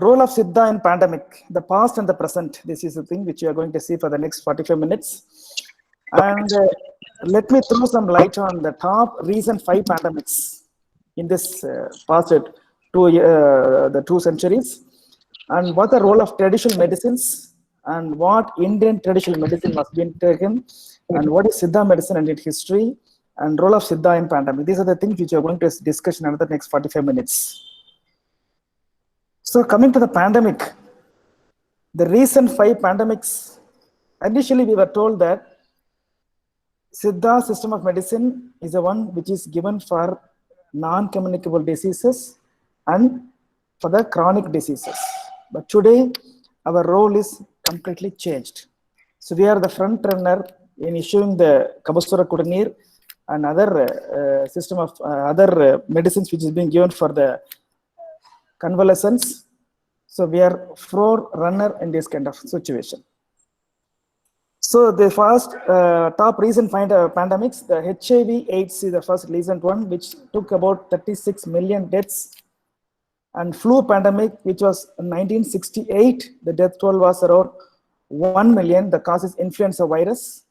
Role of Siddha in pandemic, the past and the present. This is the thing which you are going to see for the next 45 minutes. And let me throw some light on the top recent 5 pandemics in this past the 2 centuries, and what the role of traditional medicines, and what Indian traditional medicine was being taken, and what is Siddha medicine and its history, and role of Siddha in pandemic. These are the things which we are going to discuss in another next 45 minutes. So coming to the pandemic, the recent 5 pandemics, initially we were told that Siddha system of medicine is the one which is given for non-communicable diseases and for the chronic diseases. But today, our role is completely changed. So we are the front runner in issuing the Kabasura Kudanir and other system of other medicines which is being given for the convalescence. So we are forerunner in this kind of situation. So the first top recent pandemics, the HIV/AIDS is the first recent one, which took about 36 million deaths. And flu pandemic, which was in 1968, the death toll was around 1 million. The cause is influenza virus.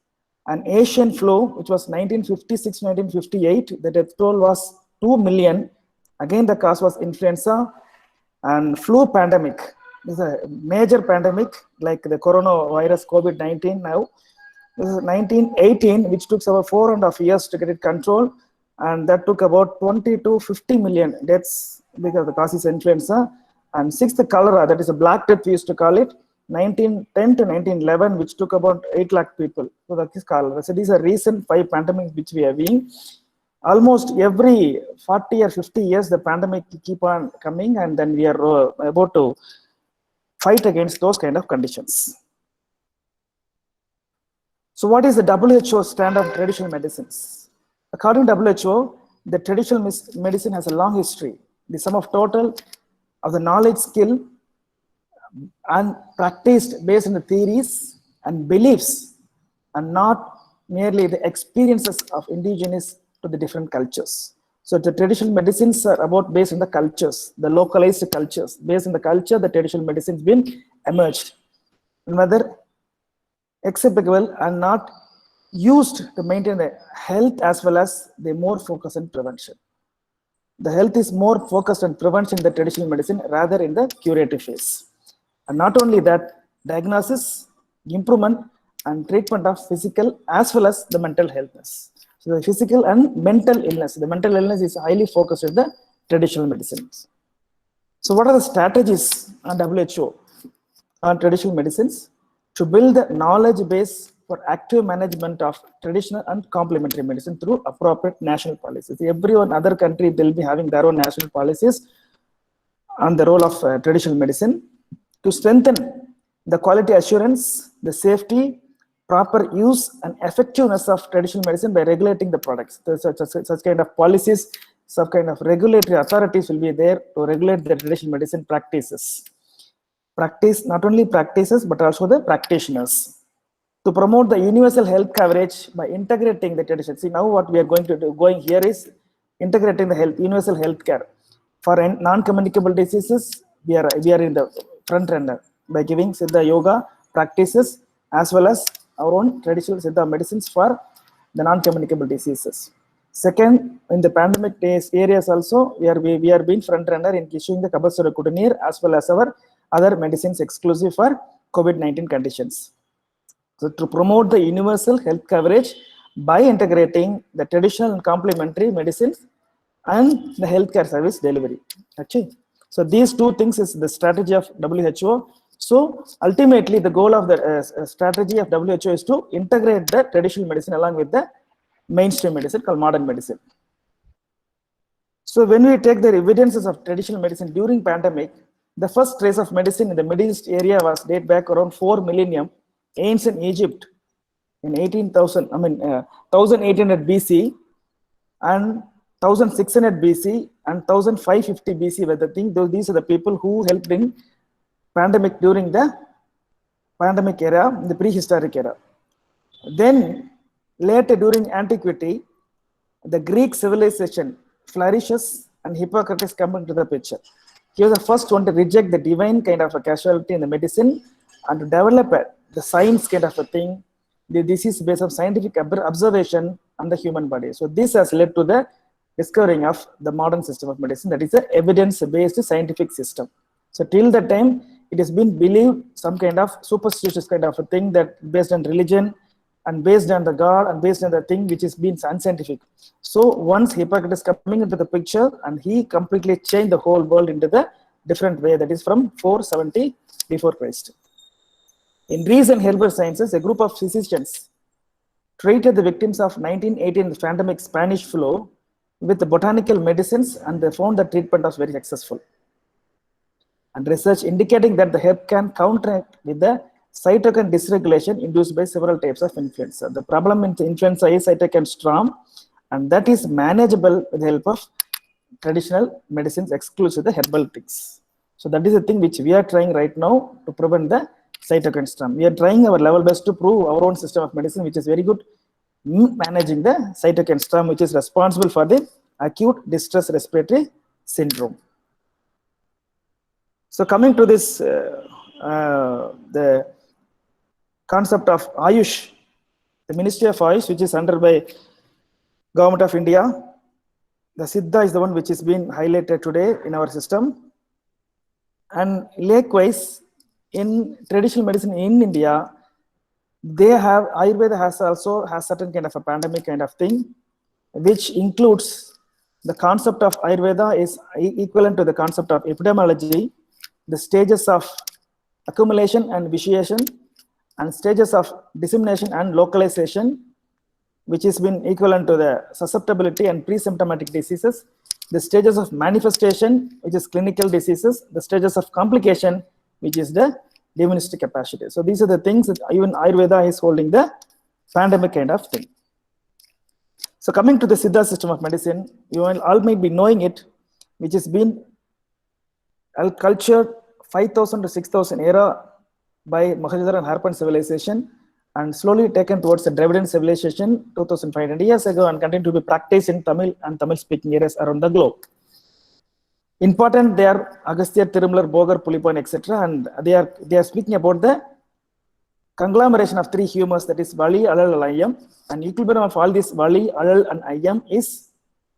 And Asian flu, which was 1956-1958, the death toll was 2 million. Again, the cause was influenza. And flu pandemic, this is a major pandemic like the coronavirus COVID-19 now. This is 1918, which took about 4.5 years to get it controlled, and that took about 20 to 50 million deaths because the cause is influenza. And sixth, cholera, that is a black death we used to call it, 1910 to 1911, which took about 8 lakh people. So that is cholera. So these are recent 5 pandemics which we have been. Almost every 40 or 50 years, the pandemic keep on coming, and then we are about to fight against those kind of conditions. So what is the WHO stand of traditional medicines? According to WHO, the traditional medicine has a long history. The sum of total of the knowledge, skill, and practiced based on the theories and beliefs, and not merely the experiences of indigenous to the different cultures. So the traditional medicines are about based on the cultures, the localized cultures. Based on the culture, the traditional medicines been emerged. And whether acceptable and not used to maintain the health, as well as the more focus on prevention. The health is more focused on prevention in the traditional medicine rather in the curative phase. And not only that, diagnosis, improvement, and treatment of physical as well as the mental healthness. So the physical and mental illness. The mental illness is highly focused in the traditional medicines. So what are the strategies on WHO on traditional medicines? To build the knowledge base for active management of traditional and complementary medicine through appropriate national policies. Everyone, other country, they'll be having their own national policies on the role of traditional medicine. To strengthen the quality assurance, the safety, proper use and effectiveness of traditional medicine by regulating the products. Such kind of policies, some kind of regulatory authorities will be there to regulate the traditional medicine practices. Practice, not only practices, but also the practitioners. To promote the universal health coverage by integrating the tradition. See, now what we are going to do, going here is integrating the universal health care. For non-communicable diseases, we are in the front runner by giving Siddha yoga practices as well as our own traditional Siddha medicines for the non-communicable diseases. Second, in the pandemic days areas also, we are being front runner in issuing the Kabasura Kudanir as well as our other medicines exclusive for COVID-19 conditions. So to promote the universal health coverage by integrating the traditional and complementary medicines and the healthcare service delivery. Okay. So these two things is the strategy of WHO. So ultimately, the goal of the strategy of WHO is to integrate the traditional medicine along with the mainstream medicine called modern medicine. So when we take the evidences of traditional medicine during pandemic, the first trace of medicine in the Middle East area was date back around 4 millennium, ancient Egypt in 1800 BC and 1600 BC and 1550 BC were the thing. These are the people who helped in pandemic during the pandemic era, the prehistoric era. Then later during antiquity, the Greek civilization flourishes and Hippocrates come into the picture. He was the first one to reject the divine kind of a casualty in the medicine and to develop the science kind of a thing, the disease based on scientific observation on the human body. So this has led to the discovering of the modern system of medicine, that is the evidence-based scientific system. So till that time, it has been believed some kind of superstitious kind of a thing that based on religion and based on the God and based on the thing which is being unscientific. So once Hippocrates coming into the picture and he completely changed the whole world into the different way, that is from 470 before Christ. In recent herbal sciences, a group of physicians treated the victims of 1918 pandemic Spanish flu with the botanical medicines, and they found the treatment was very successful. And research indicating that the herb can counteract with the cytokine dysregulation induced by several types of influenza. The problem in the influenza is cytokine storm, and that is manageable with the help of traditional medicines exclusive the herbal things. So that is the thing which we are trying right now to prevent the cytokine storm. We are trying our level best to prove our own system of medicine, which is very good managing the cytokine storm, which is responsible for the acute distress respiratory syndrome. So coming to this, the concept of Ayush, the Ministry of Ayush, which is under by Government of India, the Siddha is the one which is being highlighted today in our system. And likewise, in traditional medicine in India, they have Ayurveda has certain kind of a pandemic kind of thing, which includes the concept of Ayurveda is equivalent to the concept of epidemiology, the stages of accumulation and vitiation, and stages of dissemination and localization, which has been equivalent to the susceptibility and pre-symptomatic diseases, the stages of manifestation, which is clinical diseases, the stages of complication, which is the immunity capacity. So these are the things that even Ayurveda is holding the pandemic kind of thing. So coming to the Siddha system of medicine, you all might be knowing it, which has been cultured 5000 to 6000 era by Mohenjo-daro and Harappan civilization, and slowly taken towards the Dravidian civilization 2500 years ago, and continue to be practiced in Tamil and Tamil speaking areas around the globe. Important, they are Agastya, Tirumular, Bogar, Pulipan, etc. And they are speaking about the conglomeration of three humors, that is Vali, Alal, and Ayam. And equilibrium of all this Vali, Alal, and Ayam is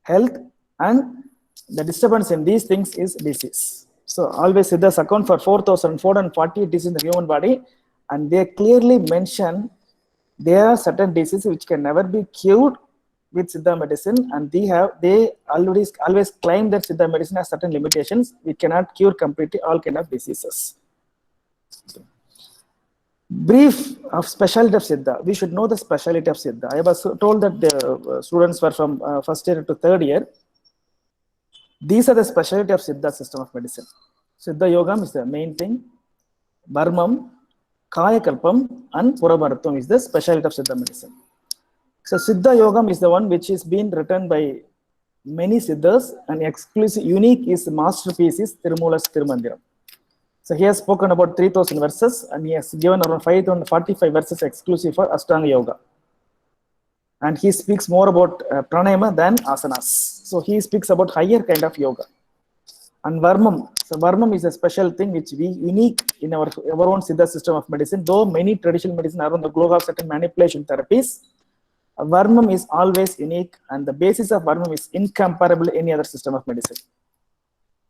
health, and the disturbance in these things is disease. So always Siddhas account for 4,440 diseases in the human body, and they clearly mention there are certain diseases which can never be cured with Siddha medicine, and they always claim that Siddha medicine has certain limitations. We cannot cure completely all kind of diseases. Brief of specialty of Siddha. We should know the specialty of Siddha. I was told that the students were from first year to third year. These are the specialty of Siddha system of medicine. Siddha Yogam is the main thing. Varmam, Kayakalpam, and Purabharatvam is the specialty of Siddha medicine. So Siddha Yogam is the one which is being written by many Siddhas, and exclusive unique is masterpiece is Tirumala's Tirumandiram. So he has spoken about 3000 verses, and he has given around 545 verses exclusive for Ashtanga Yoga. And he speaks more about pranayama than asanas. So he speaks about higher kind of yoga. And Varmam. So Varmam is a special thing which we unique in our own Siddha system of medicine. Though many traditional medicine around the globe have certain manipulation therapies, Varmam is always unique, and the basis of Varmam is incomparable to any other system of medicine.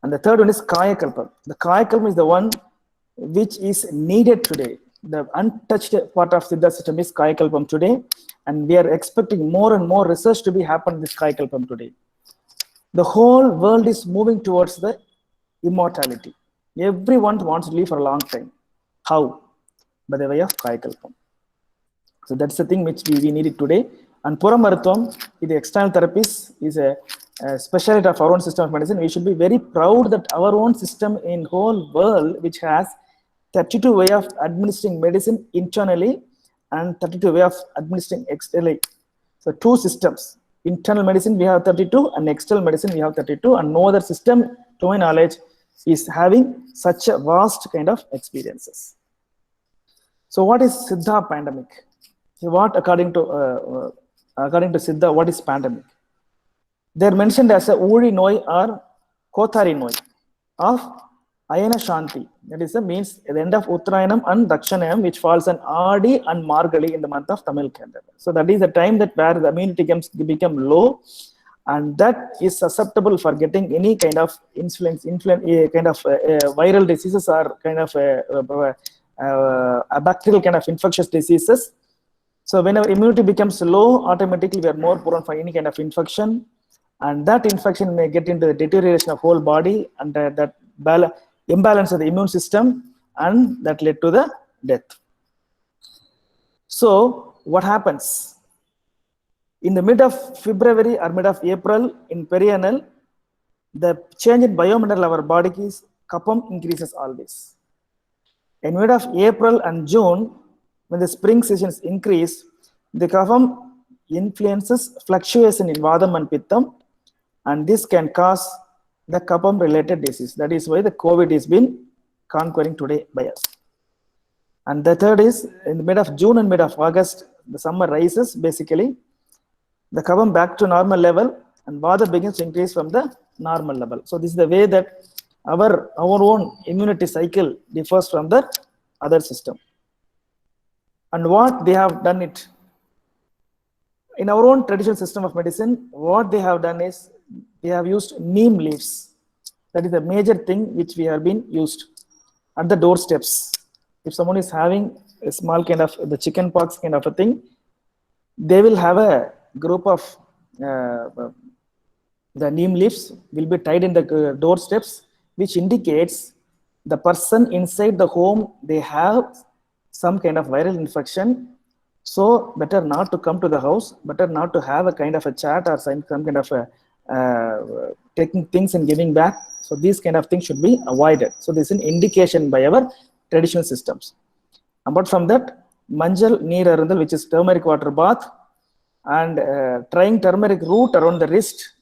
And the third one is Kayakalpam. The Kayakalpam is the one which is needed today. The untouched part of Siddha system is Kayakalpam today, and we are expecting more and more research to be happen in this Kayakalpam today. The whole world is moving towards the immortality. Everyone wants to live for a long time. How? By the way of Kayakalpam. So that's the thing which we need it today. And Purabharatvam, the external therapies, is a specialty of our own system of medicine. We should be very proud that our own system in whole world, which has 32 way of administering medicine internally and 32 way of administering externally. So two systems. Internal medicine we have 32, and external medicine we have 32, and no other system, to my knowledge, is having such a vast kind of experiences. So what is Siddha pandemic? What according to Siddha, what is pandemic? They are mentioned as a Uri Noi or Kothari Noi of Ayana Shanti. That is the means at the end of Uttarayanam and Dakshanayam, which falls on Adi and Margali in the month of Tamil calendar. So that is the time that where the immunity become low, and that is susceptible for getting any kind of kind of viral diseases or kind of a bacterial kind of infectious diseases. So whenever immunity becomes low, automatically we are more prone for any kind of infection, and that infection may get into the deterioration of whole body, and that imbalance of the immune system, and that led to the death. So what happens? In the mid of February or mid of April in perianal, the change in biomineral of our body is kapam increases always. In mid of April and June, when the spring seasons increase, the kapam influences fluctuation in vadam and pittam, and this can cause the kapam related disease. That is why the COVID is been conquering today by us. And the third is in the mid of June and mid of August, the summer rises basically. The kapam back to normal level, and vata begins to increase from the normal level. So this is the way that our own immunity cycle differs from the other system. And what they have done it in our own traditional system of medicine, what they have done is they have used neem leaves. That is the major thing which we have been used at the doorsteps. If someone is having a small kind of the chicken pox kind of a thing, they will have a group of the neem leaves will be tied in the doorsteps, which indicates the person inside the home, they have some kind of viral infection. So better not to come to the house, better not to have a kind of a chat or some kind of a taking things and giving back. So these kind of things should be avoided. So this is an indication by our traditional systems. Apart from that, manjal neer arundal, which is turmeric water bath, and trying turmeric root around the wrist,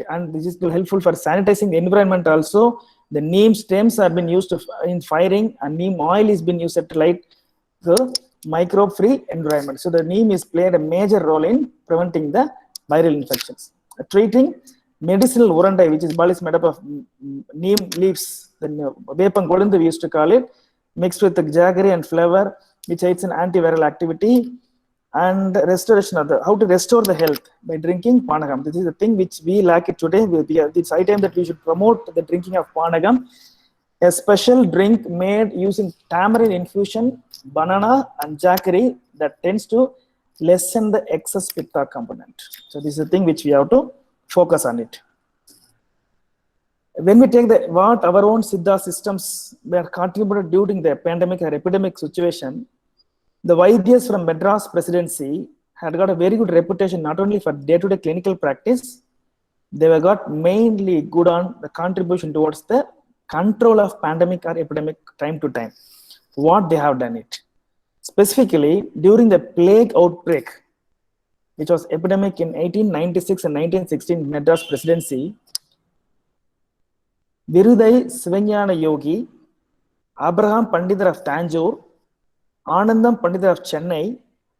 and this is helpful for sanitizing the environment also. The neem stems have been used in firing, and neem oil is been used to light the microbe-free environment. So the neem is played a major role in preventing the viral infections. Treating medicinal urandai, which is made up of neem leaves, the vepang kolandu we used to call it, mixed with the jaggery and flower, which aids in antiviral activity. And restoration of how to restore the health by drinking panagam. This is the thing which we lack it today. It's high time that we should promote the drinking of panagam, a special drink made using tamarind infusion, banana and jaggery that tends to lessen the excess pitta component. So this is the thing which we have to focus on it. When we take what our own Siddha systems were contributed during the pandemic or epidemic situation, the Vaidyas from Madras Presidency had got a very good reputation, not only for day-to-day clinical practice, they were got mainly good on the contribution towards the control of pandemic or epidemic time to time. What they have done it. Specifically, during the plague outbreak, which was epidemic in 1896 and 1916 Madras Presidency, Virudai Sivanyana Yogi, Abraham Pandidar of Tanjore, Anandam Pandidar of Chennai,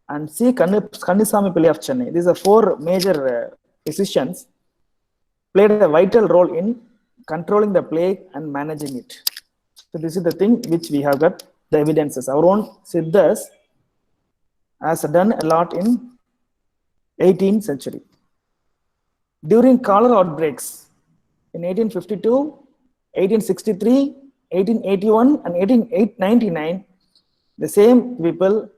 and C. Kannusamy Pillai of Chennai. These are four major physicians played a vital role in controlling the plague and managing it. So this is the thing which we have got the evidences. Our own Siddhas has done a lot in 18th century. During cholera outbreaks in 1852, 1863, 1881 and 1899, the same people,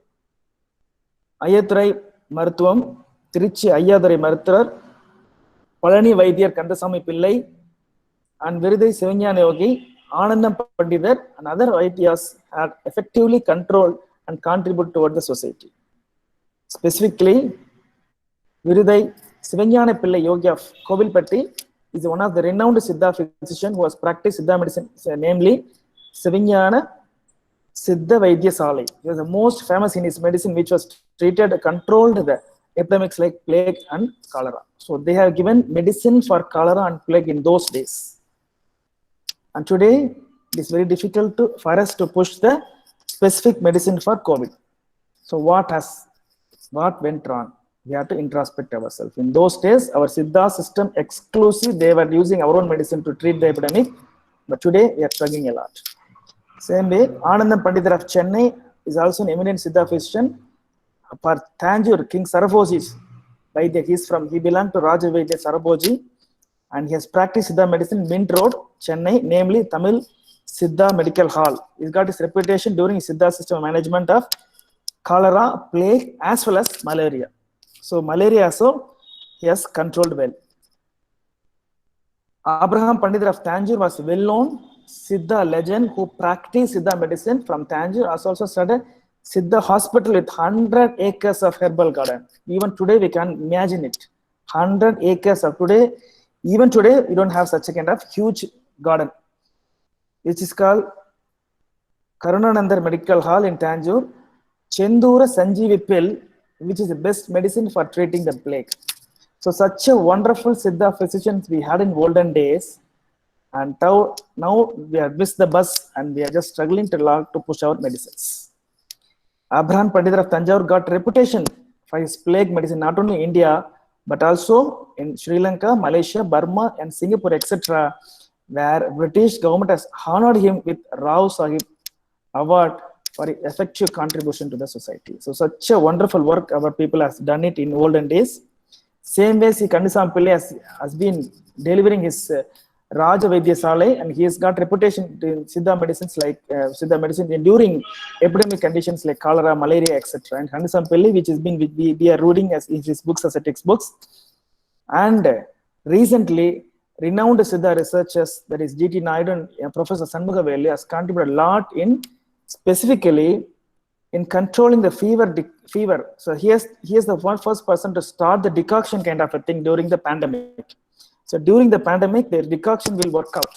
Ayathurai Maruthuvam, Tiruchi Ayyadhurai Maruthuvar, Palani Vaidyar Kandasamy Pillai, and Virudai Sivanyana Yogi, Anandam Pandidar, and other Vaidyas had effectively controlled and contributed toward the society. Specifically, Virudai Sivanyana Pillai Yogi of Kovilpatti is one of the renowned Siddha physician who has practiced Siddha medicine, namely Sivanyana Siddha Vaidya Salai. He was the most famous in his medicine, which was treated, controlled the epidemics like plague and cholera. So they have given medicine for cholera and plague in those days. And today, it is very difficult for us to push the specific medicine for COVID. So what went wrong? We have to introspect ourselves. In those days, our Siddha system exclusive, they were using our own medicine to treat the epidemic. but today we are struggling a lot. Same way, Anandam Panditer of Chennai is also an eminent Siddha physician. For Tanjore, King Sarabhoji's Vaidya, he belonged to Raja Vaidya Sarabhoji, and he has practiced Siddha medicine Mint Road, Chennai, namely Tamil Siddha Medical Hall. He's got his reputation during Siddha system management of cholera, plague, as well as malaria. So malaria also he has controlled well. Abraham Panditer of Tanjore was well-known Siddha legend who practiced Siddha medicine from Tanjore, has also started Siddha hospital with 100 acres of herbal garden. Even today we can imagine it. 100 acres of today. Even today we don't have such a kind of huge garden, which is called Karunanandar Medical Hall in Tanjore. Chendura Sanjeevi pill, which is the best medicine for treating the plague. So such a wonderful Siddha physicians we had in olden days, and now we have missed the bus and we are just struggling to push our medicines. Abraham Panditer of Tanjore got reputation for his plague medicine, not only in India, but also in Sri Lanka, Malaysia, Burma, and Singapore, etc., where British government has honored him with Rao Sahib Award for his effective contribution to the society. So such a wonderful work our people has done it in olden days. Same way, Kandisam Pillai has been delivering his Raja Vaidya Salai, and he has got reputation in Siddha medicines like Siddha medicine during epidemic conditions like cholera, malaria, etc. And Kandisam Pillai, which has been we are reading as in his books as a textbooks. And recently, renowned Siddha researchers, that is G.T. Naidu and Professor Shanmugaveli, has contributed a lot in specifically in controlling the fever. So he is the first person to start the decoction kind of a thing during the pandemic. So during the pandemic, their decoction will work out.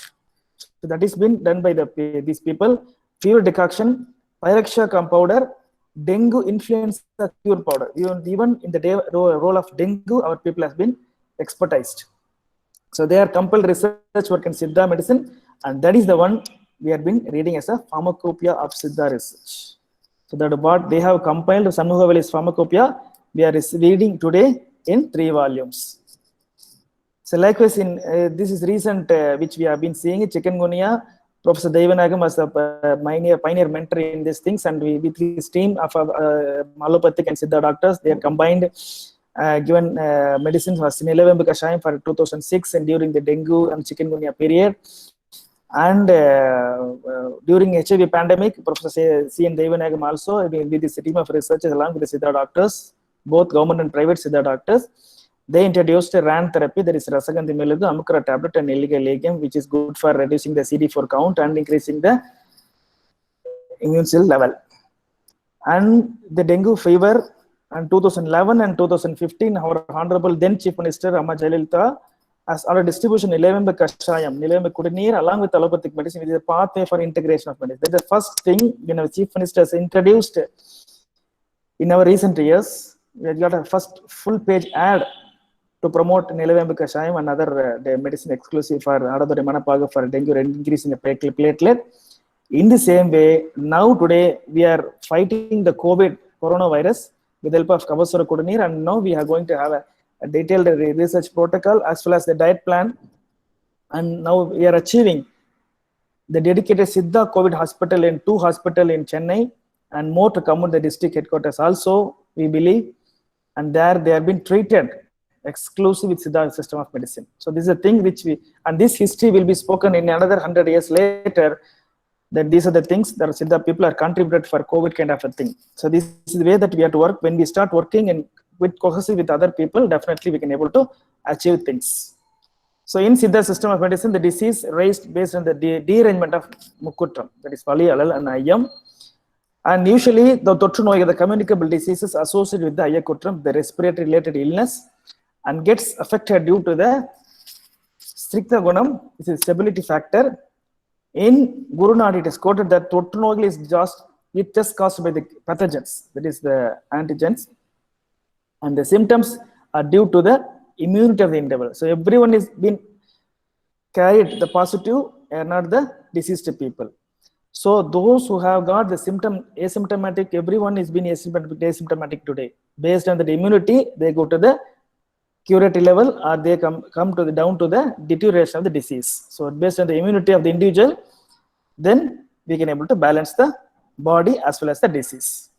So that is been done by these people. Fever decoction, Pyrexia powder, dengue influenza cure powder. Even in the role of dengue, our people has been expertised. So they are compiled research work in Siddha medicine, and that is the one we have been reading as a pharmacopoeia of Siddha research. So that what they have compiled Shanmugaveli's pharmacopoeia, we are reading today in 3 volumes. So likewise, in this is recent, which we have been seeing, chikungunya. Professor Devanagam was a pioneer mentor in these things, and with his team of allopathic and Siddha doctors, they are combined, given medicines was Nilavembu Kashayam for 2006 and during the dengue and chikungunya period. And during HIV pandemic, Professor C.N. Devanagam also, with his team of researchers along with the Siddha doctors, both government and private Siddha doctors, they introduced a RAN therapy, that is Rasagandhi Melugu, Amukara tablet, and Nilliga legume, which is good for reducing the CD4 count and increasing the immune cell level. And the dengue fever, in 2011 and 2015, our Honorable then Chief Minister Amma Jayalalitha has ordered distribution Nilavembu Kashayam, Nilavembu Kudineer, along with allopathic medicine, which is a pathway for integration of medicine. That's the first thing when our Chief Minister has introduced in our recent years. We have got a first full page ad to promote Nilavembu Kashayam and other medicine exclusive for Adadori Manapaga for dengue and increasing the platelet. In the same way, now today we are fighting the coronavirus with the help of Kavasura Kudineer, and now we are going to have a detailed research protocol as well as the diet plan. And now we are achieving the dedicated Siddha COVID hospital in 2 hospitals in Chennai, and more to come at the district headquarters also, we believe. And there they have been treated exclusive with Siddha system of medicine. So this is a thing which and this history will be spoken in another 100 years later, that these are the things that Siddha people are contributed for COVID kind of a thing. So this is the way that we have to work. When we start working and with cohesive with other people, definitely we can able to achieve things. So in Siddha system of medicine, the disease raised based on the derangement of Mukutram, that is Pali, Alal, and Ayyam. And usually the communicable diseases associated with the Ayyakutram, the respiratory related illness, and gets affected due to the Strikta Gunam, which is stability factor. In Guru Nadi, it is quoted that Tottu is just caused by the pathogens, that is the antigens, and the symptoms are due to the immunity of the individual. So everyone is being carried the positive and not the diseased people. So those who have got the symptom asymptomatic, everyone is being asymptomatic today. Based on the immunity, they go to the curative level, or they come to the down to the deterioration of the disease. So based on the immunity of the individual, then we can able to balance the body as well as the disease.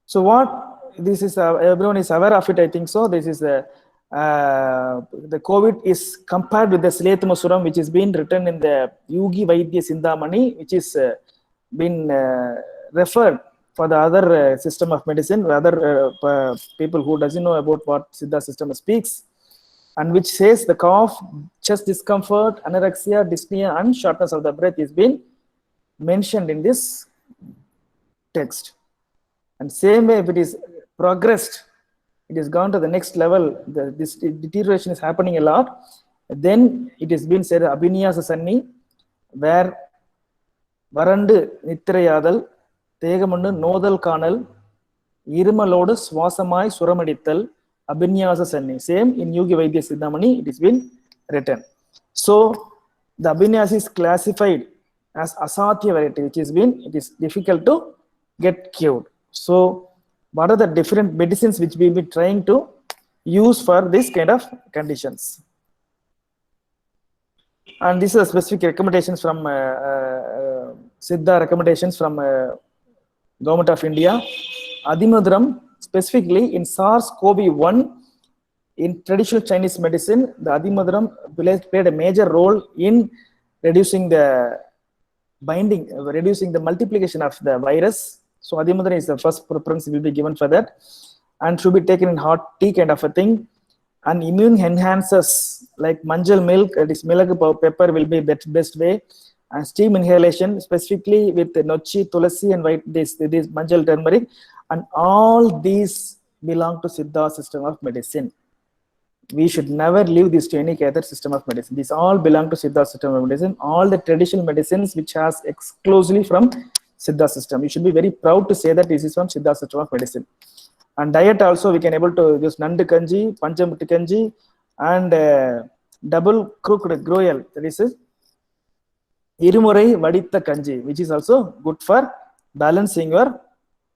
So what this is, everyone is aware of it, I think so. This is the COVID is compared with the Silethamasuram, which is being written in the Yugi Vaidya Sindhamani, which is been referred for the other system of medicine, other people who doesn't know about what Siddha system speaks, and which says the cough, chest discomfort, anorexia, dyspnea, and shortness of the breath is being mentioned in this text. And same way, if it is progressed, it has gone to the next level, this deterioration is happening a lot, then it has been said Abhinyasa Sanni, where Varandu Nitrayadal, Tegamundu Nodal Kanal, Irumalodu Swasamai Suramadithal, Abhinyasa Sanni. Same in Yugi Vaidya Siddhamani, it has been written. So the Abhinyasa is classified as Asatya variety, which has been, it is difficult to get cured. So what are the different medicines which we will be trying to use for this kind of conditions? And these are specific recommendations from Siddha recommendations from Government of India. Adimadram, specifically in SARS-CoV-1, in traditional Chinese medicine, the Adimadram played a major role in reducing the binding, reducing the multiplication of the virus. So Adimadram is the first preference will be given for that, and should be taken in hot tea kind of a thing. And immune enhancers like manjal milk, this milagu pepper will be best way, and steam inhalation specifically with nochi, tulasi, and white this manjal turmeric, and all these belong to Siddha system of medicine. We should never leave this to any other system of medicine. These all belong to Siddha system of medicine. All the traditional medicines which has exclusively from Siddha system. You should be very proud to say that this is from Siddha system of medicine. And diet also, we can able to use Nandu Kanji, Panchamutti Kanji, and double cooked groyal. That is Irumurai Vaditha Kanji, which is also good for balancing your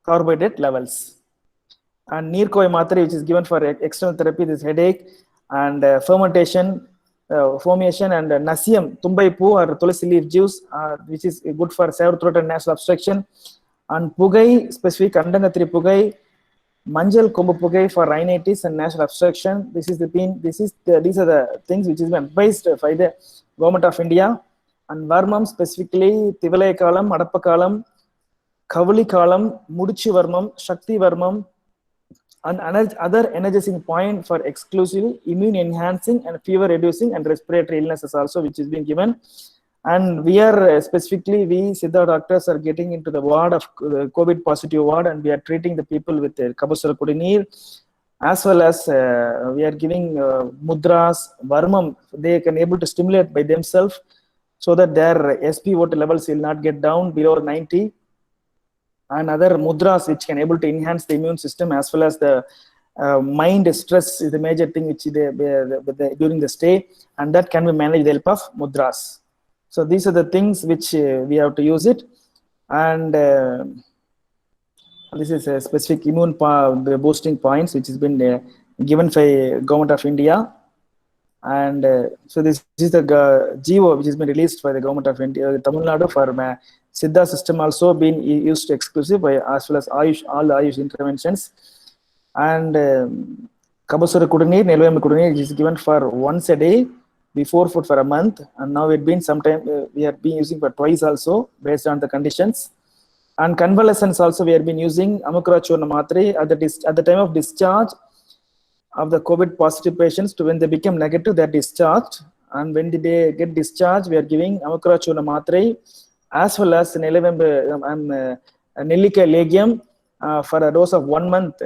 carbohydrate levels. And Neerkoi Matri, which is given for external therapy, this headache, and fermentation, formation, and Nasiam, Tumbai Poo or Tulsi leaf juice, which is good for sore throat and nasal obstruction. And Pugai, specific Andangatri Pugai, Manjal Kombu Pugai for rhinitis and nasal obstruction. These are the things which is been advised by the Government of India. And Varmam, specifically Tivalai Kalam, Adappa Kalam, Kavali Kalam, Mudichi Varmam, Shakti Varmam, and other energizing point for exclusively immune enhancing and fever reducing and respiratory illnesses also, which is being given. And we are specifically, we Siddha doctors are getting into the ward of COVID positive ward, and we are treating the people with Kabasura Kudineer, as well as we are giving mudras, varmam. They can able to stimulate by themselves so that their SpO2 levels will not get down below 90. And other mudras which can able to enhance the immune system, as well as the mind stress is the major thing which during the stay, and that can be managed with the help of mudras. So these are the things which we have to use it. And this is a specific immune boosting points which has been given by Government of India. And so this is the GO which has been released by the Government of India, Tamil Nadu, for Siddha system also being used exclusive by, as well as Ayush, all Ayush interventions. And Kabasura Kudineer, Nelavembu Kudineer is given for once a day before food for a month, and now it been sometime we have been using for twice also based on the conditions. And convalescence also we have been using Amakura Churna Matre at the time of discharge of the COVID positive patients. To when they become negative, they are discharged, and when they get discharged, we are giving Amakura Churna Matre as well as Nelavembu Nellika Legium for a dose of 1 month,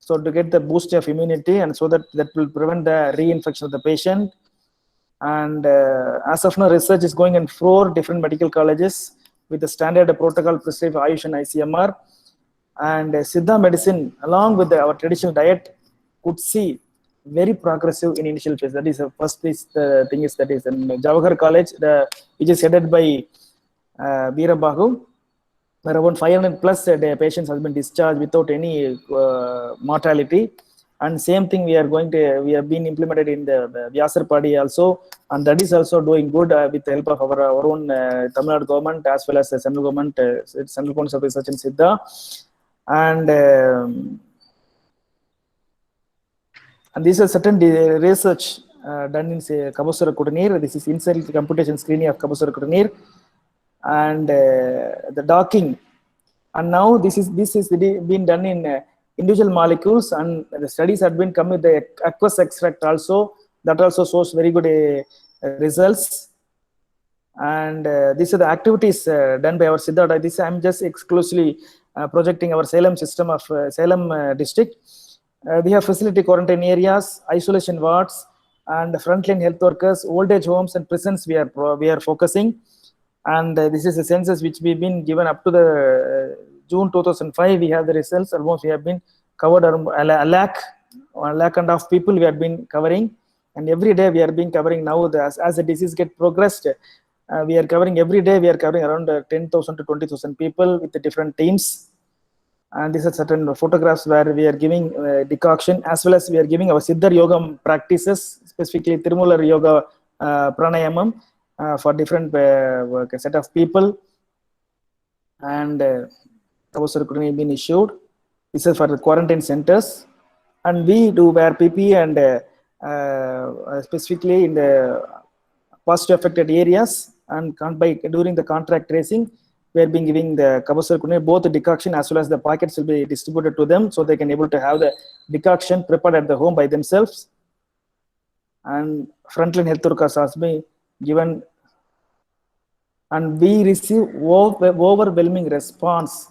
so to get the boost of immunity, and so that will prevent the reinfection of the patient. And as of now, research is going in 4 different medical colleges with the standard protocol prescribed by Ayush and ICMR. And Siddha medicine, along with our traditional diet, could see very progressive in initial phase. That is the first piece. The thing is that is in Jawahar College, which is headed by Veerabahu, where around 500 plus patients have been discharged without any mortality. And same thing we have been implemented in the Vyasarpadi also, and that is also doing good with the help of our own Tamil Nadu government as well as the central government, Central Council of Research in Siddha. And this is certain research done in Kabasura Kutanir. This is inside the computation screening of Kabasura Kutanir, and the docking. And now this is been done in individual molecules, and the studies have been come with the aqueous extract also. That also shows very good results. And these are the activities done by our Siddhartha. This I'm just exclusively projecting our Salem system of Salem district. We have facility quarantine areas, isolation wards, and frontline health workers, old age homes, and prisons. We are focusing. And this is a census which we've been given up to the June 2005. We have the results. Almost we have been covered a lakh and a half people we have been covering, and every day we are being covering now. As the disease get progressed, we are covering every day. We are covering around 10,000 to 20,000 people with the different teams. And these are certain photographs where we are giving decoction, as well as we are giving our Siddhar Yoga practices, specifically Tirumular Yoga Pranayamam. For different set of people, and Kabasura Kutanir been issued. This is for the quarantine centers, and we do wear PPE and specifically in the positive affected areas, and during the contract tracing, we are being giving the Kabasura Kutanir both the decoction as well as the packets will be distributed to them, so they can able to have the decoction prepared at the home by themselves. And frontline health workers has been given, and we receive overwhelming response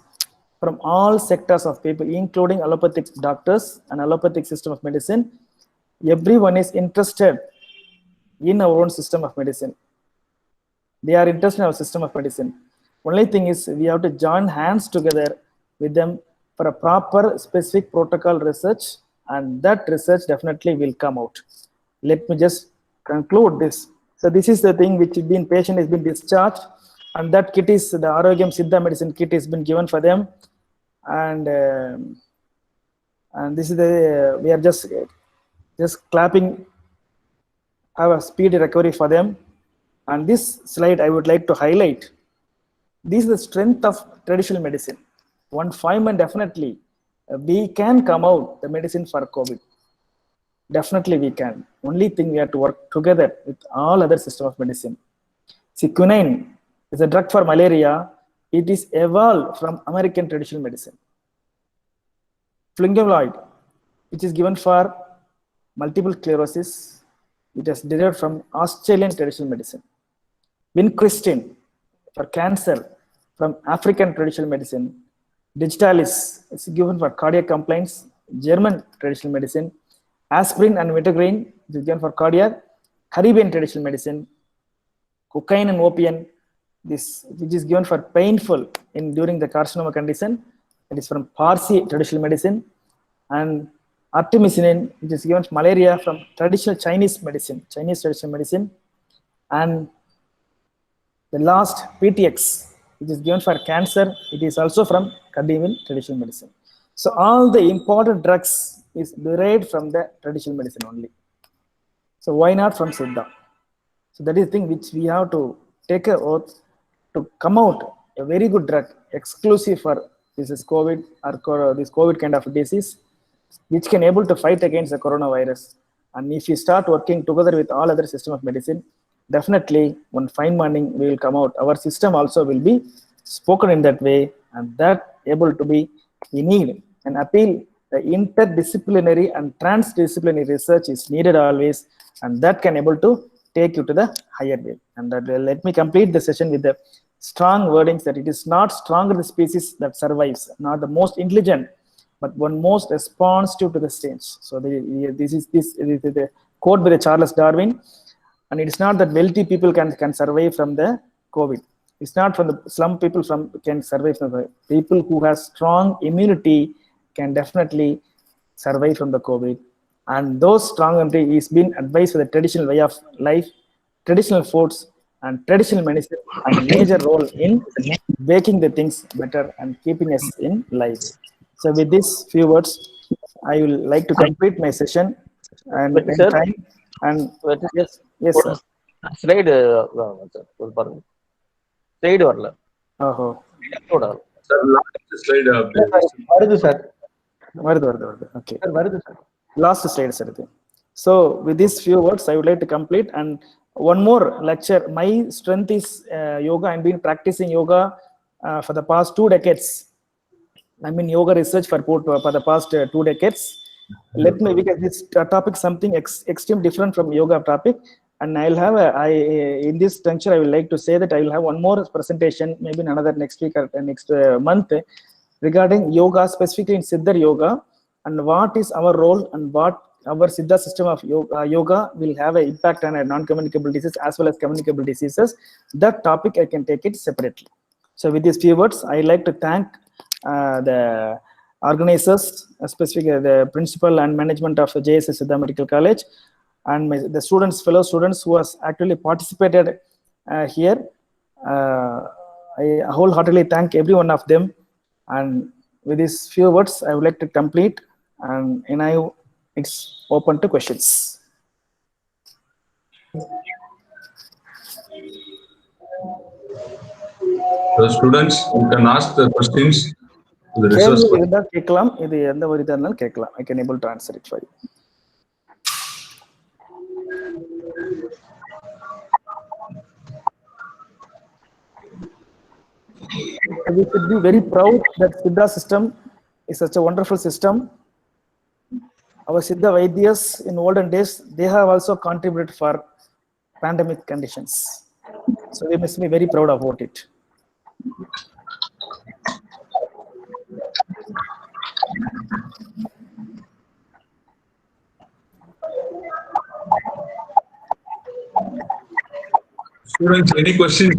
from all sectors of people, including allopathic doctors and allopathic system of medicine. Everyone is interested in our own system of medicine. They are interested in our system of medicine. Only thing is we have to join hands together with them for a proper specific protocol research, and that research definitely will come out. Let me just conclude this. So this is the thing which patient has been discharged, and that kit is the Arogyam Siddha medicine kit has been given for them, and this is the we are just clapping, have a speedy recovery for them. And this slide I would like to highlight. This is the strength of traditional medicine. One fine definitely we can come out the medicine for COVID. Definitely we can. Only thing we have to work together with all other system of medicine. See, quinine is a drug for malaria. It is evolved from American traditional medicine. Fingoid, which is given for multiple sclerosis, it is derived from Australian traditional medicine. Vincristine for cancer from African traditional medicine. Digitalis is given for cardiac complaints, German traditional medicine. Aspirin and Wintergreen is given for cardiac, Caribbean traditional medicine. Cocaine and opium, this which is given for painful during the carcinoma condition, it is from Parsi traditional medicine. And artemisinin, which is given for malaria from traditional Chinese traditional medicine. And the last PTX, which is given for cancer, it is also from Caribbean traditional medicine. So all the important drugs is derived from the traditional medicine only. So why not from Siddha? So that is the thing which we have to take an oath to come out a very good drug exclusive for this is COVID or this COVID kind of disease, which can able to fight against the coronavirus. And if you start working together with all other system of medicine, definitely one fine morning we will come out. Our system also will be spoken in that way, and that able to be, we need an appeal. The interdisciplinary and transdisciplinary research is needed always, and that can able to take you to the higher way. And that let me complete the session with the strong wordings that it is not stronger the species that survives, not the most intelligent, but one most responsive to the change. So this is the quote by the Charles Darwin, and it is not that wealthy people can survive from the COVID. It's not from the slum people can survive from the people who have strong immunity can definitely survive from the COVID. And those strong immunity is being advised for the traditional way of life, traditional foods, and traditional medicine, and a major role in making the things better and keeping us in life. So with these few words, I will like to complete my session and in sir, time. And yes sir. Slide ஒரு பாருங்க. Slide வரல. ஓஹோ. Sir, last slide வருது sir. வருது. Okay. Sir வருது sir. Last slide sir. So with these few words I would like to complete, and one more lecture. My strength is yoga. I've been practicing yoga for the past 2 decades. I'm in yoga research for the past 2 decades. Let me, because this topic is something extreme different from yoga topic, and I'll have in this juncture I will like to say that I will have one more presentation, maybe another next week or next month, regarding yoga, specifically in Siddha yoga, and what is our role and what our Siddha system of yoga will have an impact on non-communicable diseases as well as communicable diseases. That topic I can take it separately. So with these few words, I like to thank the organizers, especially the principal and management of JSS Siddha Medical College, and the students, fellow students who has actually participated here. I wholeheartedly thank every one of them. And with these few words, I would like to complete, and now it's open to questions. So students, you can ask the questions to the resource person. கேட்கலாம், இது எந்த ஒரு இதா இருந்தாலும் கேட்கலாம். I can able to answer it for you. We should be very proud that Siddha system is such a wonderful system. Our Siddha Vaidyas in olden days, they have also contributed for pandemic conditions. So we must be very proud about it. Students, any questions?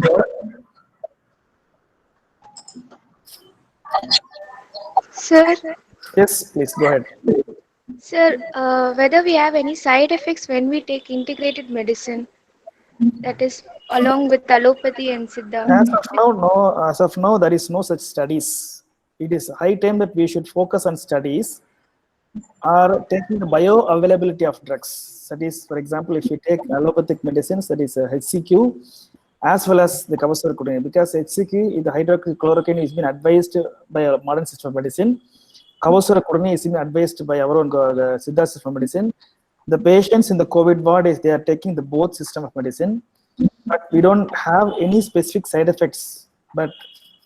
Sir. Yes, please go ahead. Sir, whether we have any side effects when we take integrated medicine, that is along with allopathy and Siddha? As of now, there is no such studies. It is high time that we should focus on studies or taking the bioavailability of drugs. That is, for example, if you take allopathic medicines, that is HCQ, as well as the Kavasura Kudini, because HCQ, the hydroxychloroquine, has been advised by a modern system of medicine. Kavasura Kudini is being advised by our own Siddha system of medicine. The patients in the COVID ward, they are taking the both system of medicine, but we don't have any specific side effects. But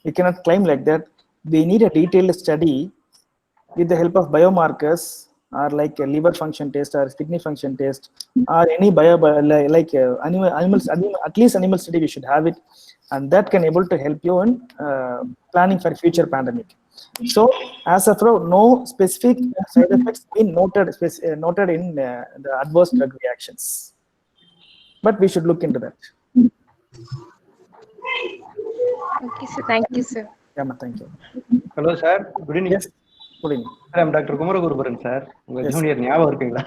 we cannot claim like that. We need a detailed study with the help of biomarkers, or like a liver function test or kidney function test, or any animals, at least animal study we should have it, and that can able to help you in planning for future pandemic. So as of now, no specific side effects been noted in the adverse drug reactions, but we should look into that. Okay, sir. Thank you, sir. Yeah, thank you. Hello, sir. Good evening. Yes. Good evening. I'm Dr. Kumaran sir. உங்க junior ஞாபகம் இருக்குங்களா?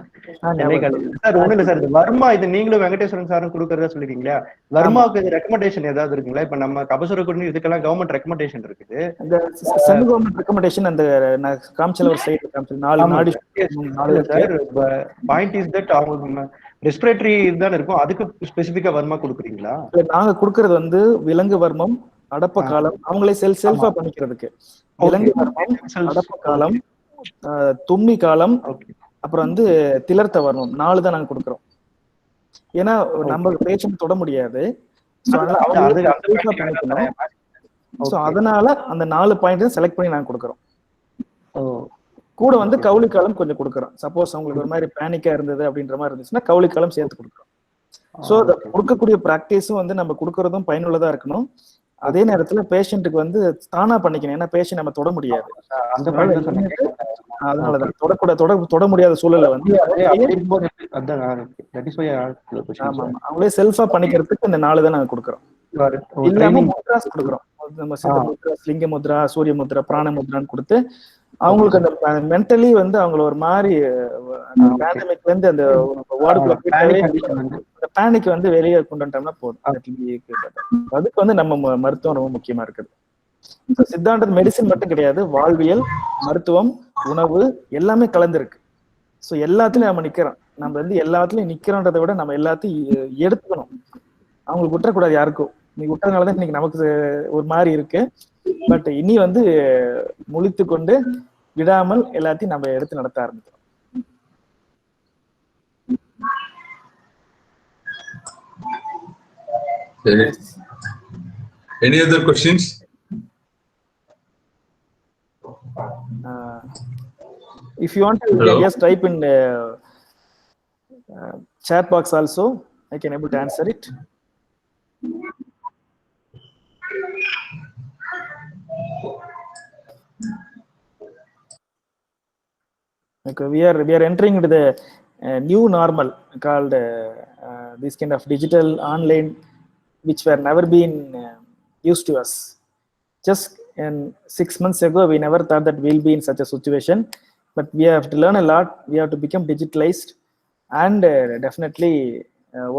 Sir ஒண்ணு இல்ல sir, இந்த வர்மா இது நீங்களும் வெங்கடேஸ்வரன் சாரும் கொடுக்கறதா சொல்லிருக்கீங்களா? வர்மாவுக்கு ரெக்கமெண்டேஷன் ஏதாவது இருக்குங்களா? இப்ப நம்ம கபசுர குடிநீர் இதுக்கெல்லாம் கவர்மெண்ட் ரெக்கமெண்டேஷன் இருக்குது. இந்த சென்ட்ரல் கவர்மெண்ட் ரெக்கமெண்டேஷன் அந்த காமிச்சல ஒரு சைடு காமிச்சல நாலு சார். பாயிண்ட் இஸ் தட் அவங்க ரெஸ்பிரேட்டரி தான் இருக்கும், அதுக்கு ஸ்பெசிபிக்கா வர்மா கொடுக்குறீங்களா? நாங்க கொடுக்கறது வந்து விலங்கு வர்மம், அடப்ப காலம், அவங்களே செல்ஃபா பண்ணிக்கிறதுக்கு. விலங்கு வர்மம், அடப்ப காலம், தும்மி காலம், அப்புறம் வந்து திலர்த்த வர்மம், 4 தான் நாங்க கொடுக்குறோம். ஏன்னா நம்ம பேஷண்ட் தொட முடியாது, அதனால அந்த 4 பாயிண்ட் செலக்ட் பண்ணி நாங்க கொடுக்குறோம். கூட வந்து கவுளி காலம் கொஞ்சம் கொடுக்குறோம். சப்போஸ் அவங்களுக்கு ஒரு மாதிரி பேனிக்கா இருந்தது அப்படின்ற மாதிரி இருந்துச்சுன்னா கவுளி காலம் சேர்த்து கொடுக்குறோம். ஸோ கொடுக்கக்கூடிய ப்ராக்டிஸும் வந்து நம்ம கொடுக்கறதும் பயனுள்ளதா இருக்கணும். அதே நேரத்துல பேஷண்ட்டுக்கு வந்து தானா பண்ணிக்கணும், ஏன்னா பேஷண்ட் நம்ம தொட முடியாது. அதனாலதான் தொட முடியாத சூழலை வந்து அவங்களே செல்ஃபா பண்ணிக்கிறதுக்கு இந்த 4 தான் நாங்க கொடுக்குறோம். இல்லாம முத்ராஸ் கொடுக்குறோம். நம்ம சித்த முத்ரா, லிங்க முத்ரா, சூரிய முத்ரா, பிராண முத்ரான்னு கொடுத்து அவங்களுக்கு அந்த மென்டலி வந்து அவங்கள ஒரு மாதிரி பேண்டமிக் வந்து அந்த வார்டுக்குள்ள அந்த பேனிக் வந்து வெளியே கொண்டு வந்துட்டோம்னா போதும். அதுக்கு வந்து நம்ம மருத்துவம் ரொம்ப முக்கியமா இருக்குது. சித்தான்றது மெடிசின் மட்டும் கிடையாது, வாழ்வியல், மருத்துவம், உணவு எல்லாமே கலந்துருக்கு. ஸோ எல்லாத்துலயும் நம்ம நிக்கிறோம். நம்ம வந்து எல்லாத்துலயும் நிக்கிறோன்றதை விட நம்ம எல்லாத்தையும் எடுத்துக்கணும். அவங்களுக்கு விட்டுறக்கூடாது யாருக்கும். நீ விட்டதுனாலதான் இன்னைக்கு நமக்கு ஒரு மாதிரி இருக்கு. பட் இனி வந்து முழித்து கொண்டு விடாமல் எல்லாத்தையும் நம்ம எடுத்து நடத்த ஆரம்பிக்கிறோம். Any other questions? If you want to, you can just type in chat box also. I can able to answer it. Okay, we are entering into the new normal called this kind of digital online, which were never been used to us. Just 6 months ago, we never thought that we'll be in such a situation, but we have to learn a lot. We have to become digitalized, and definitely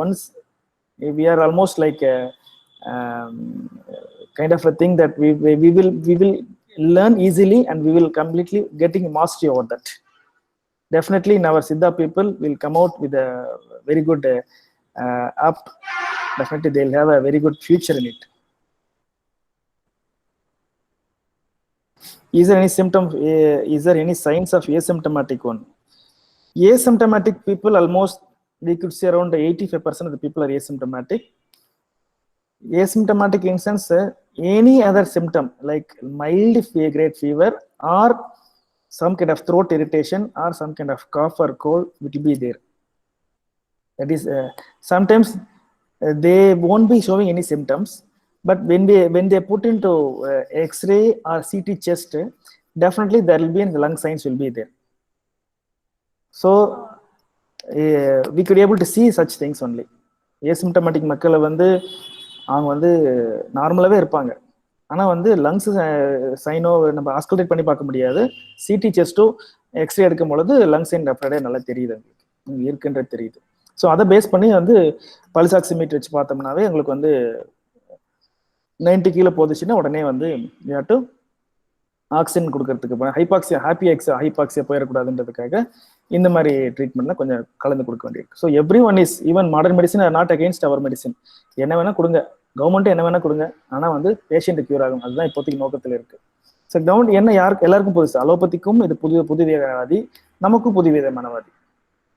once we are almost like a kind of a thing that we will learn easily, and we will completely getting mastery over that. Definitely in our Siddha people will come out with a very good app. Definitely they'll have a very good future in it. Is there any symptom? Is there any signs of asymptomatic one? Asymptomatic people, almost we could say around 85% of the people are asymptomatic. Asymptomatic in sense, any other symptom like mild grade fever or some kind of throat irritation or some kind of cough or cold will be there. That is, sometimes they won't be showing any symptoms, but when they put into X-ray or CT chest, definitely there will be lung signs will be there. So we could be able to see such things only. Asymptomatic மக்களை வந்து அவங்க வந்து நார்மலாவே இருப்பாங்க. ஆனா வந்து lungs cyano நம்ம ஆஸ்கல்டேட் பண்ணி பார்க்க முடியாது. சிடி செஸ்டோ எக்ஸ்ரே எடுக்கும் பொழுது லங்ஸ் சைன் டெஃபினட்டா நல்லா தெரியுது, உங்களுக்கு இருக்குன்றது தெரியுது. ஸோ அதை பேஸ் பண்ணி வந்து பல்ஸ் ஆக்சிமீட்டர் வச்சு பார்த்தோம்னாவே எங்களுக்கு வந்து 90 கீழே போதுச்சுன்னா உடனே வந்து ஆக்சிஜன் கொடுக்கறதுக்கு ஹைபாக்சியா ஹைபாக்சியா போயிடக்கூடாதுன்றதுக்காக இந்த மாதிரி ட்ரீட்மெண்ட்லாம் கொஞ்சம் கலந்து கொடுக்க வேண்டியிருக்கு. So everyone is even modern medicine are not against our medicine. என்ன வேணா கொடுங்க, கவர்மெண்ட் என்ன வேணா கொடுங்க, ஆனால் வந்து பேஷண்ட் கியூர் ஆகும். அதுதான் இப்போதைக்கு நோக்கத்தில் இருக்கு. ஸோ கவர்மெண்ட் என்ன எல்லாருக்கும் புதுசு, அலோபதிக்கும் இது புது விதமானவாதி, நமக்கும் புது விதமானவாதி.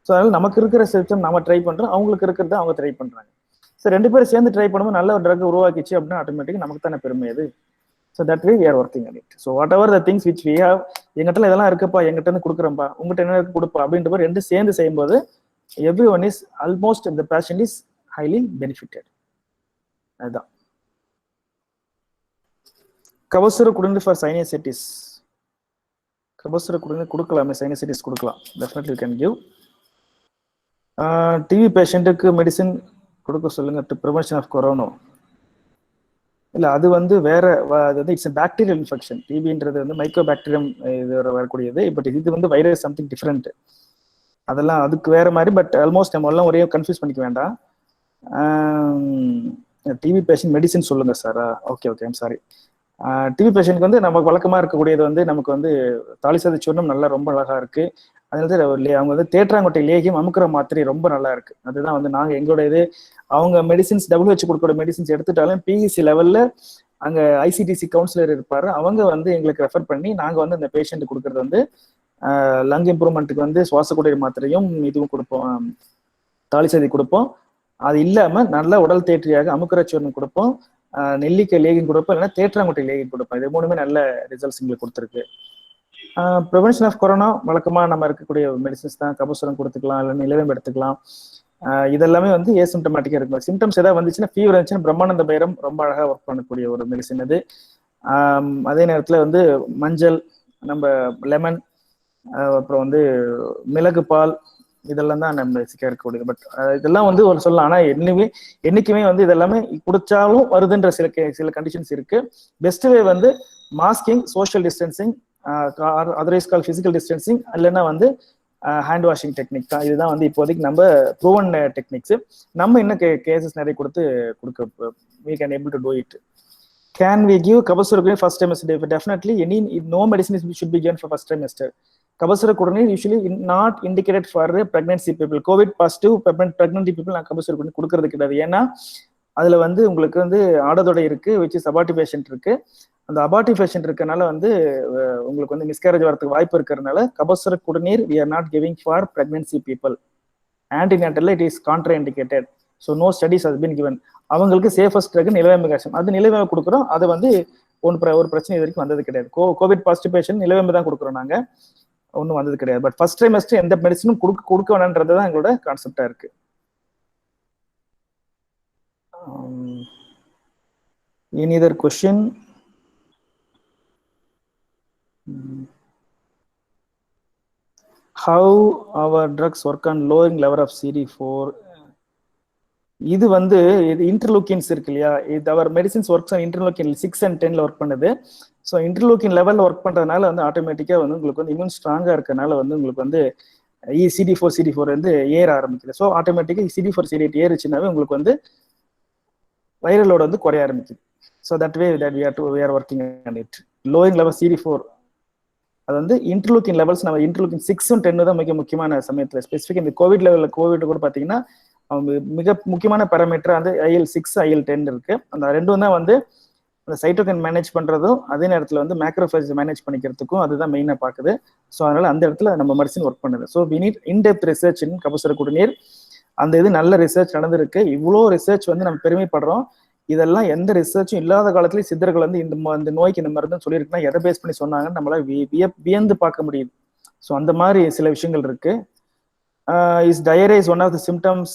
ஸோ அதனால நமக்கு இருக்கிற சிஸ்டம் நம்ம ட்ரை பண்றோம், அவங்களுக்கு இருக்கிறத அவங்க ட்ரை பண்றாங்க. ஸோ 2 பேரும் சேர்ந்து ட்ரை பண்ணும்போது நல்ல ஒரு ட்ரக் உருவாக்கிச்சு அப்படின்னா ஆட்டோமேட்டிக் நமக்கு தானே பெருமை அது. So that way we are working on it. So whatever the things which we have, எங்கிட்ட இதெல்லாம் இருக்குப்பா, எங்கிட்ட இருந்து கொடுக்குறோம்ப்பா, உங்கள்கிட்ட என்ன கொடுப்பா அப்படின்ற மாதிரி 2 சேர்ந்து செய்யும்போது every one is almost the patient is highly benefited. அதுதான். கபசுர குடிநீர் ஃபார் சைனசைட்டிஸ். கபசுர குடிநீர் கொடுக்கலாமே, சைனசைட்டிஸ் கொடுக்கலாம், டெஃபினெட்லி கேன் கிவ். டிவி பேஷண்ட்டுக்கு மெடிசின் கொடுக்க சொல்லுங்க டு ப்ரிவென்ஷன் ஆஃப் கொரோனா. இல்லை அது வந்து வேற, அது வந்து இட்ஸ் பாக்டீரியல் இன்ஃபெக்ஷன். டிபின்றது வந்து மைக்ரோ பாக்டீரியம் இது வரக்கூடியது. பட் இது வந்து வைரஸ் சம்திங் டிஃப்ரெண்ட், அதெல்லாம் அதுக்கு வேற மாதிரி. பட் ஆல்மோஸ்ட் நம்ம எல்லாம் ஒரே கன்ஃபியூஸ் பண்ணிக்க வேண்டாம். டிவி பேஷண்ட் மெடிசின் சொல்லுங்க sir. Okay I'm sorry. TB பேஷண்ட்க்கு வந்து நமக்கு வழக்கமா இருக்கக்கூடியது வந்து நமக்கு வந்து தாலிசதி சூர்ணம் நல்லா ரொம்ப அழகா இருக்கு. அதனால அவங்க வந்து தேற்றாங்கொட்டை லேகியம் அமுக்கிற மாத்திரை ரொம்ப நல்லா இருக்கு. அதுதான் வந்து நாங்கள் எங்களோட இது. அவங்க மெடிசின்ஸ் WHO கொடுக்கிற மெடிசின்ஸ் எடுத்துட்டாலும் பிஇசி லெவல்ல அங்க ஐசிடிசி கவுன்சிலர் இருப்பாரு, அவங்க வந்து எங்களுக்கு ரெஃபர் பண்ணி நாங்கள் வந்து அந்த பேஷண்ட் கொடுக்கறது வந்து லங் இம்ப்ரூவ்மெண்ட்டுக்கு வந்து சுவாசக்குடிய மாத்திரையும் இதுவும் கொடுப்போம், தாலிசதி கொடுப்போம். அது இல்லாம நல்ல உடல் தேற்றியாக அமுக்கிற சூர்ணம் கொடுப்போம், நெல்லிக்காய் லேகியம் கொடுப்போம், இல்லைன்னா தேற்றாங்கொட்டை லேகியம் கொடுப்போம். இது 3மே நல்ல ரிசல்ட்ஸ் எங்களுக்கு கொடுத்துருக்கு. ப்ரிவென்ஷன் ஆஃப் கொரோனா வழக்கமா நம்ம இருக்கக்கூடிய மெடிசின்ஸ் தான். கபசுரம் கொடுத்துக்கலாம், இல்லை நிலவேம்பு எடுத்துக்கலாம். இதெல்லாமே வந்து ஏசிம்டமேட்டிக்கா இருக்கும். சிம்டம்ஸ் ஏதாவது வந்துச்சுன்னா, ஃபீவர் இருந்துச்சுன்னா பிரம்மானந்த பைரம் ரொம்ப அழகா ஒர்க் பண்ணக்கூடிய ஒரு மெடிசின் அது. அதே நேரத்துல வந்து மஞ்சள், நம்ம லெமன், அப்புறம் வந்து மிளகு பால், இதெல்லாம் தான் நம்ம இருக்கக்கூடியது. பட் இதெல்லாம் வந்து ஒரு சொல்லலாம். ஆனா என்னைக்குமே வந்து இதெல்லாமே குடிச்சாலும் வருதுன்ற சில கண்டிஷன்ஸ் இருக்கு. பெஸ்ட் வே வந்து மாஸ்கிங், சோஷியல் டிஸ்டன்சிங், அதர்வைஸ் கால் பிசிக்கல் டிஸ்டன்சிங், இல்லைன்னா வந்து ஹேண்ட் வாஷிங் டெக்னிக் தான். இதுதான் வந்து இப்போதைக்கு நம்ம ப்ரூவன் டெக்னிக்ஸ். நம்ம இன்னும் கேசஸ் நிறைய கொடுக்க we can able to do it. Can we give Kabasura Kurinir first trimester? Definitely, no medicine should be given for first trimester. Kabasura Kurinir usually not indicated for pregnancy people. COVID positive pregnant people நான் Kabasura Kurinir கொடுக்கறது கிடையாது. ஏன்னா அதுல வந்து உங்களுக்கு வந்து ஆடதொடை இருக்கு, which is abortifacient இருக்கு. அந்த abortifacient இருக்கனால வந்து உங்களுக்கு வந்து மிஸ்கேரேஜ் வரதுக்கு வாய்ப்பு இருக்கிறதுனால Kabasura Kurinir we are not giving for pregnancy people. Antenatal it is contraindicated. So no studies has been given. அவங்களுக்கு சேஃபஸ்ட் ட்ரக் நிலவேம்பு கஷம், அது நிலவேம்பு கொடுக்குறோம். அது வந்து ஒரு பிரச்சனை இது வரைக்கும் வந்தது கிடையாது. கோவிட் பாசிட்டிவ் பேஷண்ட் நிலவேம்பு தான் கொடுக்குறோம், நாங்க ஒன்றும் வந்தது கிடையாது. பட் ஃபர்ஸ்ட் ட்ரைமஸ்டர் எந்த மெடிசனும் கொடுக்க வேணான்றது தான் எங்களோட கான்செப்டா இருக்கு. Any other question? How our drugs work on lowering level of CD4? இது வந்து இன்டர்லூக்கின்ஸ் இருக்கு இல்லையா, இது அவர் medicines works on interleukin 6 and 10 work பண்ணுது. ஸோ இன்டர்லூக்கின் லெவலில் ஒர்க் பண்றதுனால வந்து ஆட்டோமேட்டிக்கா வந்து உங்களுக்கு வந்து இம்யூன் ஸ்ட்ராங்கா இருக்கனால வந்து உங்களுக்கு வந்து CD4 வந்து ஏற ஆரம்பிக்குது. ஸோ ஆட்டோமேட்டிக்கா CD4 CD8 ஏறுச்சுனாவே உங்களுக்கு வந்து வைரல் லோட் வந்து குறைய ஆரம்பிக்குது. So that way that we are working on it. Lowering level CD4 அது வந்து இன்டர்லூக்கின் லெவல்ஸ், நம்ம இன்டர்லூக்கின் 6 and 10 தான் மிக முக்கியமான சமயத்தில். ஸ்பெசிஃபிக் இந்த கோவிட் லெவலில் கோவிட் கூட பார்த்தீங்கன்னா மிக முக்கியமான பேராமீட்டர் வந்து IL-6 IL-10 இருக்கு. அந்த ரெண்டும் தான் வந்து அந்த சைட்டோகைன் மேனேஜ் பண்றதும் அதே நேரத்தில் வந்து மேக்ரோஃபேஜ் மேனேஜ் பண்ணிக்கிறதுக்கும் அதுதான் மெயினாக பார்க்குது. ஸோ அதனால அந்த இடத்துல நம்ம மெடிசின் ஒர்க் பண்ணுது. So we need in depth research in Kabasura Kurinir. அந்த இது நல்ல ரிசர்ச் நடந்திருக்கு. இவ்வளோ ரிசர்ச் வந்து நம்ம பெருமைப்படுறோம். இதெல்லாம் எந்த ரிசர்ச்சும் இல்லாத காலத்துலேயே சித்தர்கள் வந்து இந்த நோய்க்கு இந்த மருந்துன்னு சொல்லியிருக்குன்னா எதை பேஸ் பண்ணி சொன்னாங்கன்னு நம்மளால வியந்து பார்க்க முடியுது. ஸோ அந்த மாதிரி சில விஷயங்கள் இருக்கு. Is diarrhoea is one of the symptoms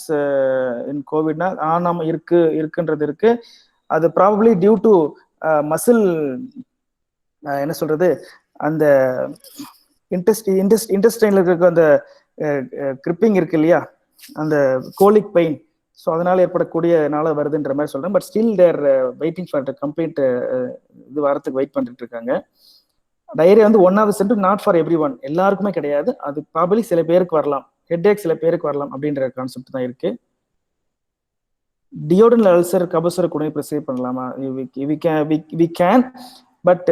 in கோவிட்னா நாம இருக்குன்றது இருக்கு. அது ப்ராபப்ளி டியூ டு மசில் என்ன சொல்றது, அந்த இன்டெஸ்டைன்ல இருக்க அந்த கிரிப்பிங் இருக்கு இல்லையா, அந்த கோலிக் பெயின், ஸோ அதனால ஏற்படக்கூடியனால வருதுன்ற மாதிரி சொல்றேன். But still there waiting for complete இது வாரத்துக்கு வெயிட் பண்ணிட்டு இருக்காங்க. டயரியா வந்து one of the symptom, not for everyone, எல்லாருக்குமே கிடையாது. அது ப்ராபப்ளி சில பேருக்கு வரலாம், ஹெட்ஏக் சில பேருக்கு வரலாம் அப்படின்ற கான்செப்ட் தான் இருக்கு. Duodenal ulcer Kabasura Kurinir prescribe பண்ணலாமா? we can but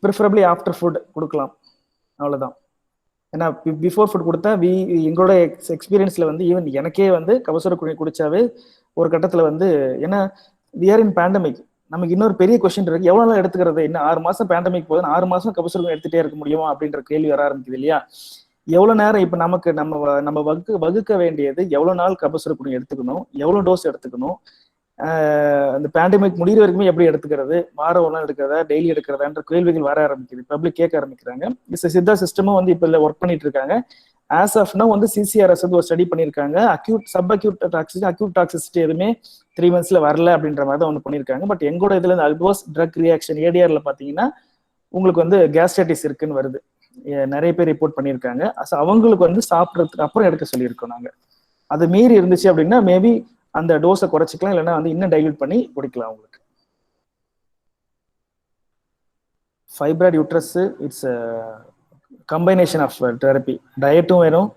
preferably after food கொடுக்கலாம், அவ்வளோதான். ஏன்னா பிஃபோர் ஃபுட் கொடுத்தா எங்களோட எக்ஸ்பீரியன்ஸ்ல வந்து ஈவன் எனக்கே வந்து Kabasura Kurinir குடிச்சாவே ஒரு கட்டத்தில் வந்து, ஏன்னா we are in pandemic, நமக்கு இன்னொரு பெரிய கொஸ்டின் இருக்கு, எவ்வளவு நாள் எடுத்துக்கிறது, இன்னும் 6 மாசம் பேண்டமிக் போகுது, 6 மாசம் Kabasura Kurinir எடுத்துட்டே இருக்க முடியுமா அப்படின்ற கேள்வி வர ஆரம்பிக்குது இல்லையா. எவ்வளவு நேரம் இப்ப நமக்கு நம்ம வகுக்க வேண்டியது எவ்வளவு நாள் Kabasura Kurinir எடுத்துக்கணும், எவ்வளவு டோஸ் எடுத்துக்கணும், அந்த பேண்டமிக் முடிகிற வரைக்குமே எப்படி எடுத்துக்கிறது, வாரம் ஒரு நாள் எடுக்கிறதா டெய்லி எடுக்கிறதான்ற கேள்விகள் வர ஆரம்பிக்குது, பப்ளிக் கேட்க ஆரம்பிக்கிறாங்க. சித்தா சிஸ்டமும் வந்து இப்ப ஒர்க் பண்ணிட்டு இருக்காங்க. ஆஸ் ஆஃப் நவ் வந்து CCRS வந்து ஒரு ஸ்டடி பண்ணியிருக்காங்க. சப் அக்யூட் டாக்ஸிசிட்டி எதுவுமே 3 monthsல வரல அப்படின்ற மாதிரி தான் ஒன்று பண்ணியிருக்காங்க. பட் எங்களோட இதுல இருந்து அல்போஸ் ட்ரக் ரியாக்ஷன் ADRல பாத்தீங்கன்னா உங்களுக்கு வந்து கேஸ்ட்ரைட்டிஸ் இருக்குன்னு வருது, நிறைய பேர் ரிப்போர்ட் பண்ணியிருக்காங்க. அவங்களுக்கு வந்து சாப்பிட்றதுக்கு அப்புறம் எடுக்க சொல்லியிருக்கோம் நாங்க. அது மீறி இருந்துச்சு அப்படின்னா மேபி அந்த டோஸை குறைச்சிக்கலாம், இல்லைன்னா வந்து இன்னும் டைல்யூட் பண்ணி குடிக்கலாம். உங்களுக்கு fibroid uterus it's combination of therapy, டயட்டும் வேணும்,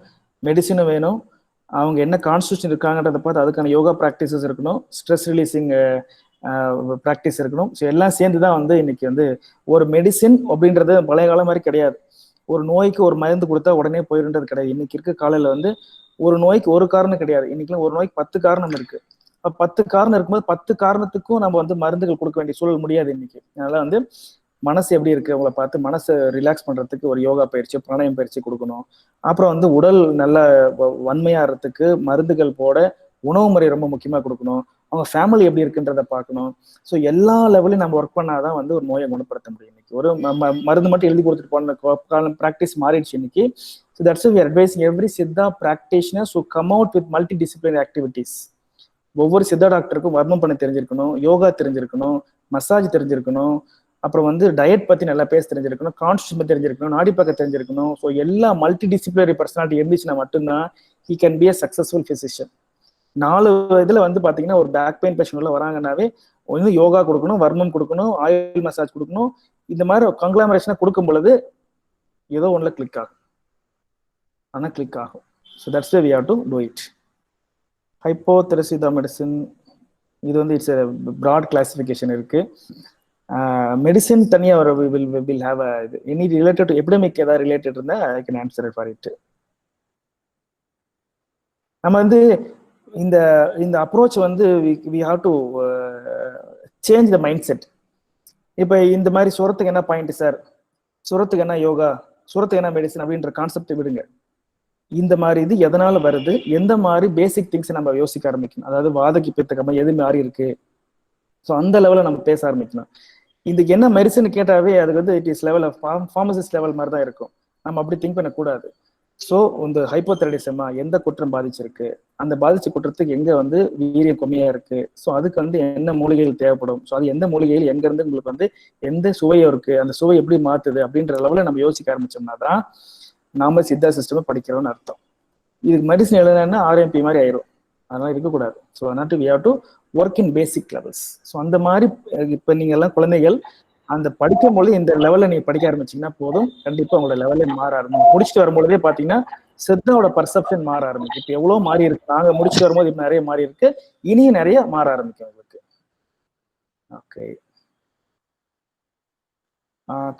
மெடிசினும் வேணும், அவங்க என்ன கான்ஸ்டியூஷன் இருக்காங்கன்றதை பார்த்து அதுக்கான யோகா ப்ராக்டிசஸ் இருக்கணும், ஸ்ட்ரெஸ் ரிலீசிங் ப்ராக்டிஸ் இருக்கணும். ஸோ எல்லாம் சேர்ந்து தான் வந்து இன்னைக்கு வந்து ஒரு மெடிசின் அப்படின்றது பழைய காலம் மாதிரி கிடையாது. ஒரு நோய்க்கு ஒரு மருந்து கொடுத்தா உடனே போயிருன்றது கிடையாது. இன்னைக்கு இருக்க காலையில வந்து ஒரு நோய்க்கு ஒரு காரணம் கிடையாது, இன்னைக்குலாம் ஒரு நோய்க்கு 10 காரணம் இருக்கு. 10 காரணம் இருக்கும்போது 10 காரணத்துக்கும் நம்ம வந்து மருந்துகள் கொடுக்க வேண்டிய சூழல் முடியாது இன்னைக்கு. அதனால வந்து மனசு எப்படி இருக்கு அவங்கள பார்த்து மனசை ரிலாக்ஸ் பண்றதுக்கு ஒரு யோகா பயிற்சி, பிராணாயம் பயிற்சி கொடுக்கணும். அப்புறம் வந்து உடல் நல்ல வன்மையாகிறதுக்கு மருந்துகள் போட உணவு முறை ரொம்ப முக்கியமா கொடுக்கணும். அவங்க ஃபேமிலி எப்படி இருக்குன்றத பார்க்கணும். ஸோ எல்லா லெவலையும் நம்ம ஒர்க் பண்ணாதான் வந்து ஒரு நோயை குணப்படுத்த முடியும். இன்னைக்கு ஒரு மருந்து மட்டும் எழுதி கொடுத்துட்டு போன ப்ராக்டிஸ் மாறிடுச்சு இன்னைக்கு. So that's we are advising every Siddha practitioner to come out with multi disciplinary activities. ஒவ்வொரு சித்தா டாக்டருக்கும் வர்மம் பண்ண தெரிஞ்சிருக்கணும், யோகா தெரிஞ்சிருக்கணும், மசாஜ் தெரிஞ்சிருக்கணும், அப்புறம் வந்து டயட் பத்தி நல்லா பேச தெரிஞ்சிருக்கணும், கான்ஸ்டியூஷன் பத்தி தெரிஞ்சிருக்கணும், நாடி பக்கம் தெரிஞ்சிருக்கணும். ஸோ எல்லா மல்டி டிசிப்ளினரி பர்சனாலிட்டி இருந்துச்சுன்னா மட்டும்தான் he can be a successful physician. 4 இதுல வந்து பாத்தீங்கன்னா ஒரு பேக் பெயின் பேஷண்ட் உள்ள வராங்கன்னாவே ஒன்று யோகா கொடுக்கணும், வர்மம் கொடுக்கணும், ஆயில் மசாஜ் கொடுக்கணும். இந்த மாதிரி கங்க்ளாமரேஷனா கொடுக்கும் பொழுது ஏதோ ஒன்றுல கிளிக் ஆகும், ஆனால் கிளிக் ஆகும். So that's way we have to do it. ஹைப்போதெரசிதா மெடிசின் இது வந்து இட்ஸ் ப்ராட் கிளாசிஃபிகேஷன் இருக்கு. மெடிசின் தனியா ஒரு will have any related to epidemic ஏதாவது ரிலேட்டட் இருந்தா I can answer for it. நம்ம வந்து இந்த இந்த அப்ரோச் வந்து we have to change the mindset. இப்போ இந்த மாதிரி சுரத்துக்கு என்ன பாயிண்ட் சார், சுரத்துக்கு என்ன யோகா, சுரத்துக்கு என்ன மெடிசன் அப்படின்ற கான்செப்டை விடுங்க. இந்த மாதிரி இது எதனால வருது, எந்த மாதிரி பேசிக் திங்ஸ் நம்ம யோசிக்க ஆரம்பிக்கணும். அதாவது வாதகி பித்தக்கமா எது மாறி இருக்கு, ஸோ அந்த லெவலில் நம்ம பேச ஆரம்பிக்கணும். இதுக்கு என்ன மெடிசன் கேட்டாவே அதுக்கு வந்து it is level of pharmacist level மாதிரி தான் இருக்கும். நம்ம அப்படி திங்க் பண்ணக்கூடாது. ஸோ இந்த ஹைப்போதைராய்டிசமா எந்த குற்றம் பாதிச்சிருக்கு, அந்த பாதிச்ச குற்றத்துக்கு எங்க வந்து வீரியம் கம்மியா இருக்கு, ஸோ அதுக்கு வந்து என்ன மூலிகைகள் தேவைப்படும், ஸோ அது எந்த மூலிகைகள் எங்க இருந்து உங்களுக்கு வந்து எந்த சுவையும் இருக்கு, அந்த சுவை எப்படி மாத்துது அப்படின்ற லெவலில் நம்ம யோசிக்க ஆரம்பிச்சோம்னா தான் நாம சித்தா சிஸ்டமை படிக்கிறோம்னு அர்த்தம். இதுக்கு மெடிசன் எழுதுனா ஆர்எம்பி மாதிரி ஆயிரும், அதெல்லாம் இருக்கக்கூடாது. ஸோ அதனால we have to work in basic levels. So அந்த மாதிரி இப்போ நீங்க எல்லாம் குழந்தைகள் அந்த படிக்கும் போது இந்த லெவலில் நீங்க படிக்க ஆரம்பிச்சீங்கன்னா போதும், கண்டிப்பா உங்களோட லெவலே மாற ஆரம்பிக்கும். முடிச்சுட்டு வரும்பொழுதே பாத்தீங்கன்னா சித்தாவோட பர்செப்ஷன் மாற ஆரம்பிக்கும். இப்போ எவ்வளவு மாறி இருக்கு, நாங்க முடிச்சுட்டு வரும்போது இப்போ நிறைய மாறி இருக்கு, இனியும் நிறைய மாற ஆரம்பிக்கும் உங்களுக்கு. ஓகே,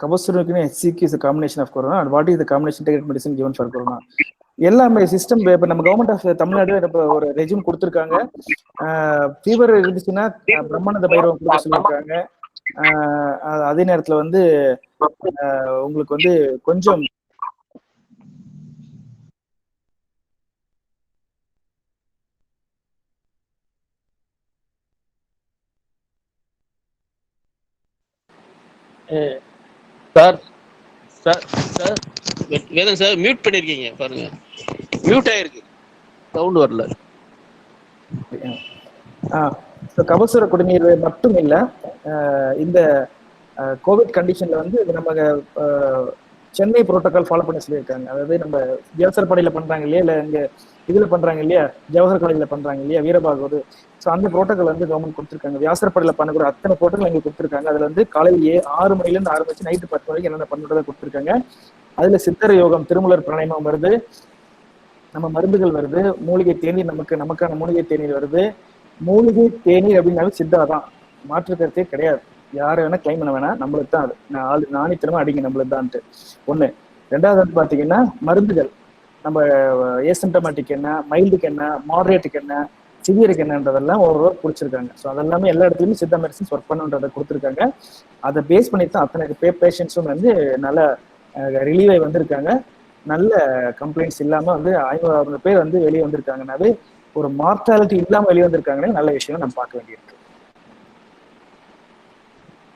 கபசுரனுக்கு HCQ is combination of corona and what is the combination tagged medicine given for corona. எல்லாமே சிஸ்டம் இப்போ நம்ம கவர்மெண்ட் ஆஃப் தமிழ்நாடு இப்போ ஒரு ரெஜிம் கொடுத்துருக்காங்க. ஃபீவர் இருந்துச்சுன்னா பிரம்மானந்த பைரவம் கொடுக்க சொல்லியிருக்காங்க. அதே நேரத்துல வந்து உங்களுக்கு வந்து கொஞ்சம் sir sir sir Vedan sir mute பண்ணிருக்கீங்க பாருங்க, மியூட் ஆயிருக்கு, சவுண்ட் வரல. கபசுர குடிநீர் மட்டும் இல்ல, இந்த கோவிட் கண்டிஷன்ல வந்து நம்ம சென்னை புரோட்டோகால் ஃபாலோ பண்ண சொல்லியிருக்காங்க. அதாவது நம்ம வியாசர்பாடியில பண்றாங்க இல்லையா, இல்ல இங்க இதுல பண்றாங்க இல்லையா, ஜவஹர் காலேஜ்ல பண்றாங்க இல்லையா, வீரபாகவத், ஸோ அந்த புரோட்டோகால் வந்து கவர்மெண்ட் கொடுத்துருக்காங்க. வியாசர்பாடியில பண்ணக்கூட அத்தனை புரோட்டோகால் எங்களுக்கு கொடுத்துருக்காங்க. அதுல வந்து காலையிலேயே 6 மணிலேருந்து ஆரம்பிச்சு நைட்டு 10 மணிக்கு என்னென்ன பண்ணுறதை கொடுத்துருக்காங்க. அதுல சித்தர யோகம், திருமூலர் பிராணாயாமம் வருது, நம்ம மருந்துகள் வருது, மூலிகை தேநீர், நமக்கான மூலிகை தேநீர் வருது. மூலிகை தேநீர் அப்படின்னாலும் சித்தா தான், மாற்று கருத்தே கிடையாது. யாரை வேணா கிளைம் பண்ண வேணா, நம்மளுக்கு தான் அது நாணித்தனமா அடிங்க நம்மளுக்கு தான்ட்டு ஒண்ணு. ரெண்டாவது வந்து பாத்தீங்கன்னா மருந்துகள், நம்ம ஏசிம்டமேட்டிக் என்ன, மைல்டுக்கு என்ன, மாடரேட்டுக்கு என்ன, சிவியருக்கு என்னன்றதெல்லாம் ஒரு பிடிச்சிருக்காங்க. ஸோ அதெல்லாமே எல்லா இடத்துலையுமே சித்தா மெடிசன்ஸ் ஒர்க் பண்ணுன்றதை கொடுத்துருக்காங்க. அதை பேஸ் பண்ணி தான் அத்தனை பேஷண்ட்ஸும் வந்து நல்ல ரிலீவ் ஆகி வந்திருக்காங்க. நல்ல கம்ப்ளைண்ட்ஸ் இல்லாம வந்து 500,000 பேர் வந்து வெளியே வந்திருக்காங்கன்னாவே ஒரு மார்டாலிட்டி இல்லாம வெளியே வந்திருக்காங்கன்னு நல்ல விஷயம் நம்ம பார்க்க வேண்டியிருக்கு.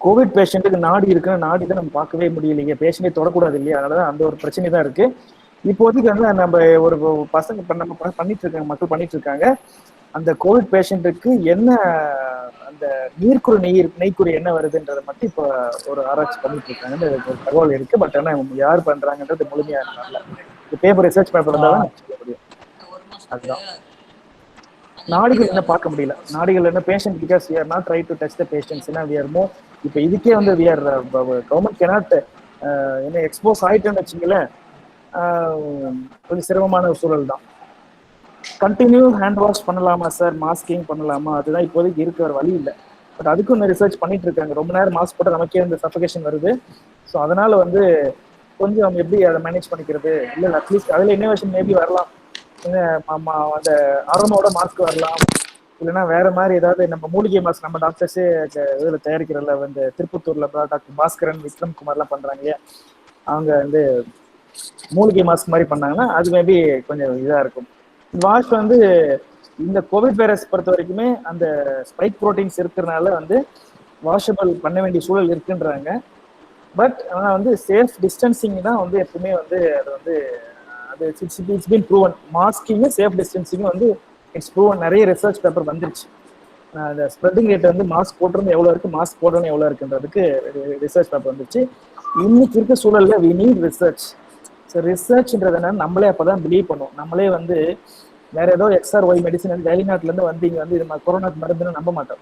கோவிட் பேஷண்ட்டுக்கு நாடி இருக்குன்னு நாடி தான் நம்ம பார்க்கவே முடியலைங்க, பேஷண்டே தொடக்கூடாது இல்லையா, அதனாலதான் அந்த ஒரு பிரச்சனை தான் இருக்கு. இப்போதைக்கு வந்து நம்ம ஒரு பசங்க நம்ம பண்ணிட்டு இருக்காங்க, மக்கள் பண்ணிட்டு இருக்காங்க. அந்த கோவிட் பேஷண்ட்டுக்கு என்ன அந்த நீர்க்குறு நெய்க்குறி என்ன வருதுன்றதை மட்டும் இப்போ ஒரு ஆராய்ச்சி பண்ணிட்டு இருக்காங்க, ஒரு தகவல் இருக்கு. பட் ஆனா யார் பண்றாங்கன்றது முழுமையா இருந்தால இந்த பேப்பர் ரிசர்ச் பேப்பர் இருந்தாலும் சொல்ல முடியும். அதுதான் நாடிகள் என்ன பார்க்க முடியல, நாடிகள் என்ன patient, because we are not try to touch the patients, ஏன்னா we are more இப்போ இதுக்கே வந்து we are கவர்மெண்ட் cannot என்ன எக்ஸ்போஸ் ஆயிட்டேன்னு வச்சுங்களேன், கொஞ்சம் சிரமமான ஒரு சூழல் தான். கண்டினியூ ஹேண்ட் வாஷ் பண்ணலாமா சார், மாஸ்கிங் பண்ணலாமா, அதுதான் இப்போதைக்கு இருக்கிற வழி இல்லை. பட் அதுக்கும் இன்னும் ரிசர்ச் பண்ணிட்டு இருக்காங்க. ரொம்ப நேரம் மாஸ்க் போட்டால் நமக்கே அந்த சஃபகேஷன் வருது. ஸோ அதனால வந்து கொஞ்சம் நம்ம எப்படி அதை மேனேஜ் பண்ணிக்கிறது, இல்லை அட்லீஸ்ட் அதில் இன்னோவேஷன் மேபி வரலாம், அந்த அரோமாவோட மாஸ்க் வரலாம், இல்லைன்னா வேற மாதிரி ஏதாவது நம்ம மூலிகை மாஸ்க் நம்ம டாக்டர்ஸே இதில் தயாரிக்கிறதுல வந்து திருப்பத்தூர்ல டாக்டர் பாஸ்கரன், விக்ரம் குமார்லாம் பண்றாங்க இல்லையா, அவங்க வந்து மூலிகை மாஸ்க் மாதிரி பண்ணாங்கன்னா அது மேபி கொஞ்சம் இதாக இருக்கும். வாஷ் வந்து இந்த கோவிட் வைரஸ் பொறுத்த வரைக்குமே அந்த ஸ்பைக் ப்ரோட்டீன்ஸ் இருக்கிறதுனால வந்து வாஷபிள் பண்ண வேண்டிய சூழல் இருக்குன்றாங்க. பட் ஆனால் வந்து சேஃப் டிஸ்டன்சிங் தான் வந்து எப்பவுமே வந்து அது வந்து அது இட்ஸ் பீன் ப்ரூவன். மாஸ்கிங்கும் சேஃப் டிஸ்டன்சிங்கும் வந்து இட்ஸ் ப்ரூவன். நிறைய ரிசர்ச் பேப்பர் வந்துருச்சு. அந்த ஸ்ப்ரெட்டிங் ரேட் வந்து மாஸ்க் போட்டிருந்து எவ்வளோ இருக்கு, மாஸ்க் போடணும் எவ்வளோ இருக்குன்றதுக்கு ரிசர்ச் பேப்பர் வந்துருச்சு. இன்னைக்கு இருக்க சூழல்ல வி நீட் ரிசர்ச். ஸோ ரிசர்ச்ன்றது என்னன்னா நம்மளே அப்போதான் பிலீவ் பண்ணுவோம். நம்மளே வந்து வேற ஏதோ XRY மெடிசன் வந்து வெளிநாட்டுலேருந்து வந்து இங்கே வந்து இது கொரோனாக்கு மருந்துன்னு நம்ப மாட்டோம்,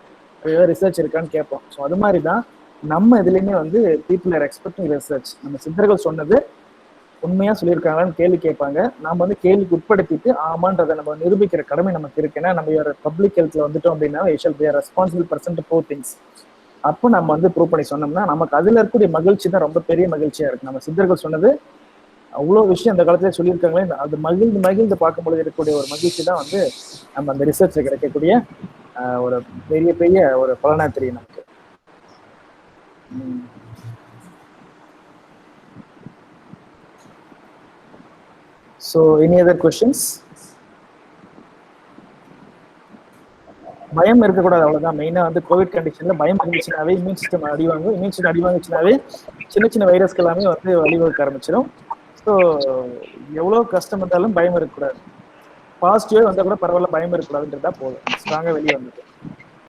ஏதோ ரிசர்ச் இருக்கான்னு கேட்போம். ஸோ அது மாதிரி தான் நம்ம இதுலேயுமே வந்து பீப்புள் ஆர் எக்ஸ்பெக்டிங் ரிசர்ச். நம்ம சித்தர்கள் சொன்னது உண்மையா சொல்லியிருக்காங்கன்னு கேள்வி கேட்பாங்க. நாம வந்து கேள்விக்கு உட்படுத்திட்டு ஆமான்றதை நம்ம நிரூபிக்கிற கடமை நமக்கு இருக்கு. ஏன்னா நம்ம பப்ளிக் ஹெல்த்ல வந்துட்டோம் அப்படின்னா responsible person to prove things. அப்போ நம்ம வந்து ப்ரூவ் பண்ணி சொன்னோம்னா நமக்கு அதுல இருக்கக்கூடிய மகிழ்ச்சி தான் ரொம்ப பெரிய மகிழ்ச்சியா இருக்கு. நம்ம சித்தர்கள் சொன்னது அவ்வளோ விஷயம் அந்த காலத்துல சொல்லியிருக்காங்களே, அது மகிழ்ந்து பார்க்கும்பொழுது இருக்கக்கூடிய ஒரு மகிழ்ச்சி தான் வந்து நம்ம அந்த ரிசர்ச்ல கிடைக்கக்கூடிய ஒரு பெரிய ஒரு பலனா தெரியும் நமக்கு. So any other questions? பயம் இருக்கக்கூடாது, அவ்வளவுதான். மெயினா வந்து கோவிட் கண்டிஷன்ல பயம் இருந்துச்சுனாவே இம்யூன் சிஸ்டம் அடிவாங்கும். இம்யூன் சிஸ்டம் அடிவாங்குச்சுனாவே சின்ன வைரஸ்கள் எல்லாமே வந்து வழிவகுக்க ஆரம்பிச்சிடும். ஸோ எவ்வளவு கஷ்டம் இருந்தாலும் பயம் இருக்கக்கூடாது. பாசிட்டிவே வந்தா கூட பரவாயில்ல, பயம் இருக்கக்கூடாதுன்றதா போதும். ஸ்ட்ராங்கா வெளியே வந்துட்டு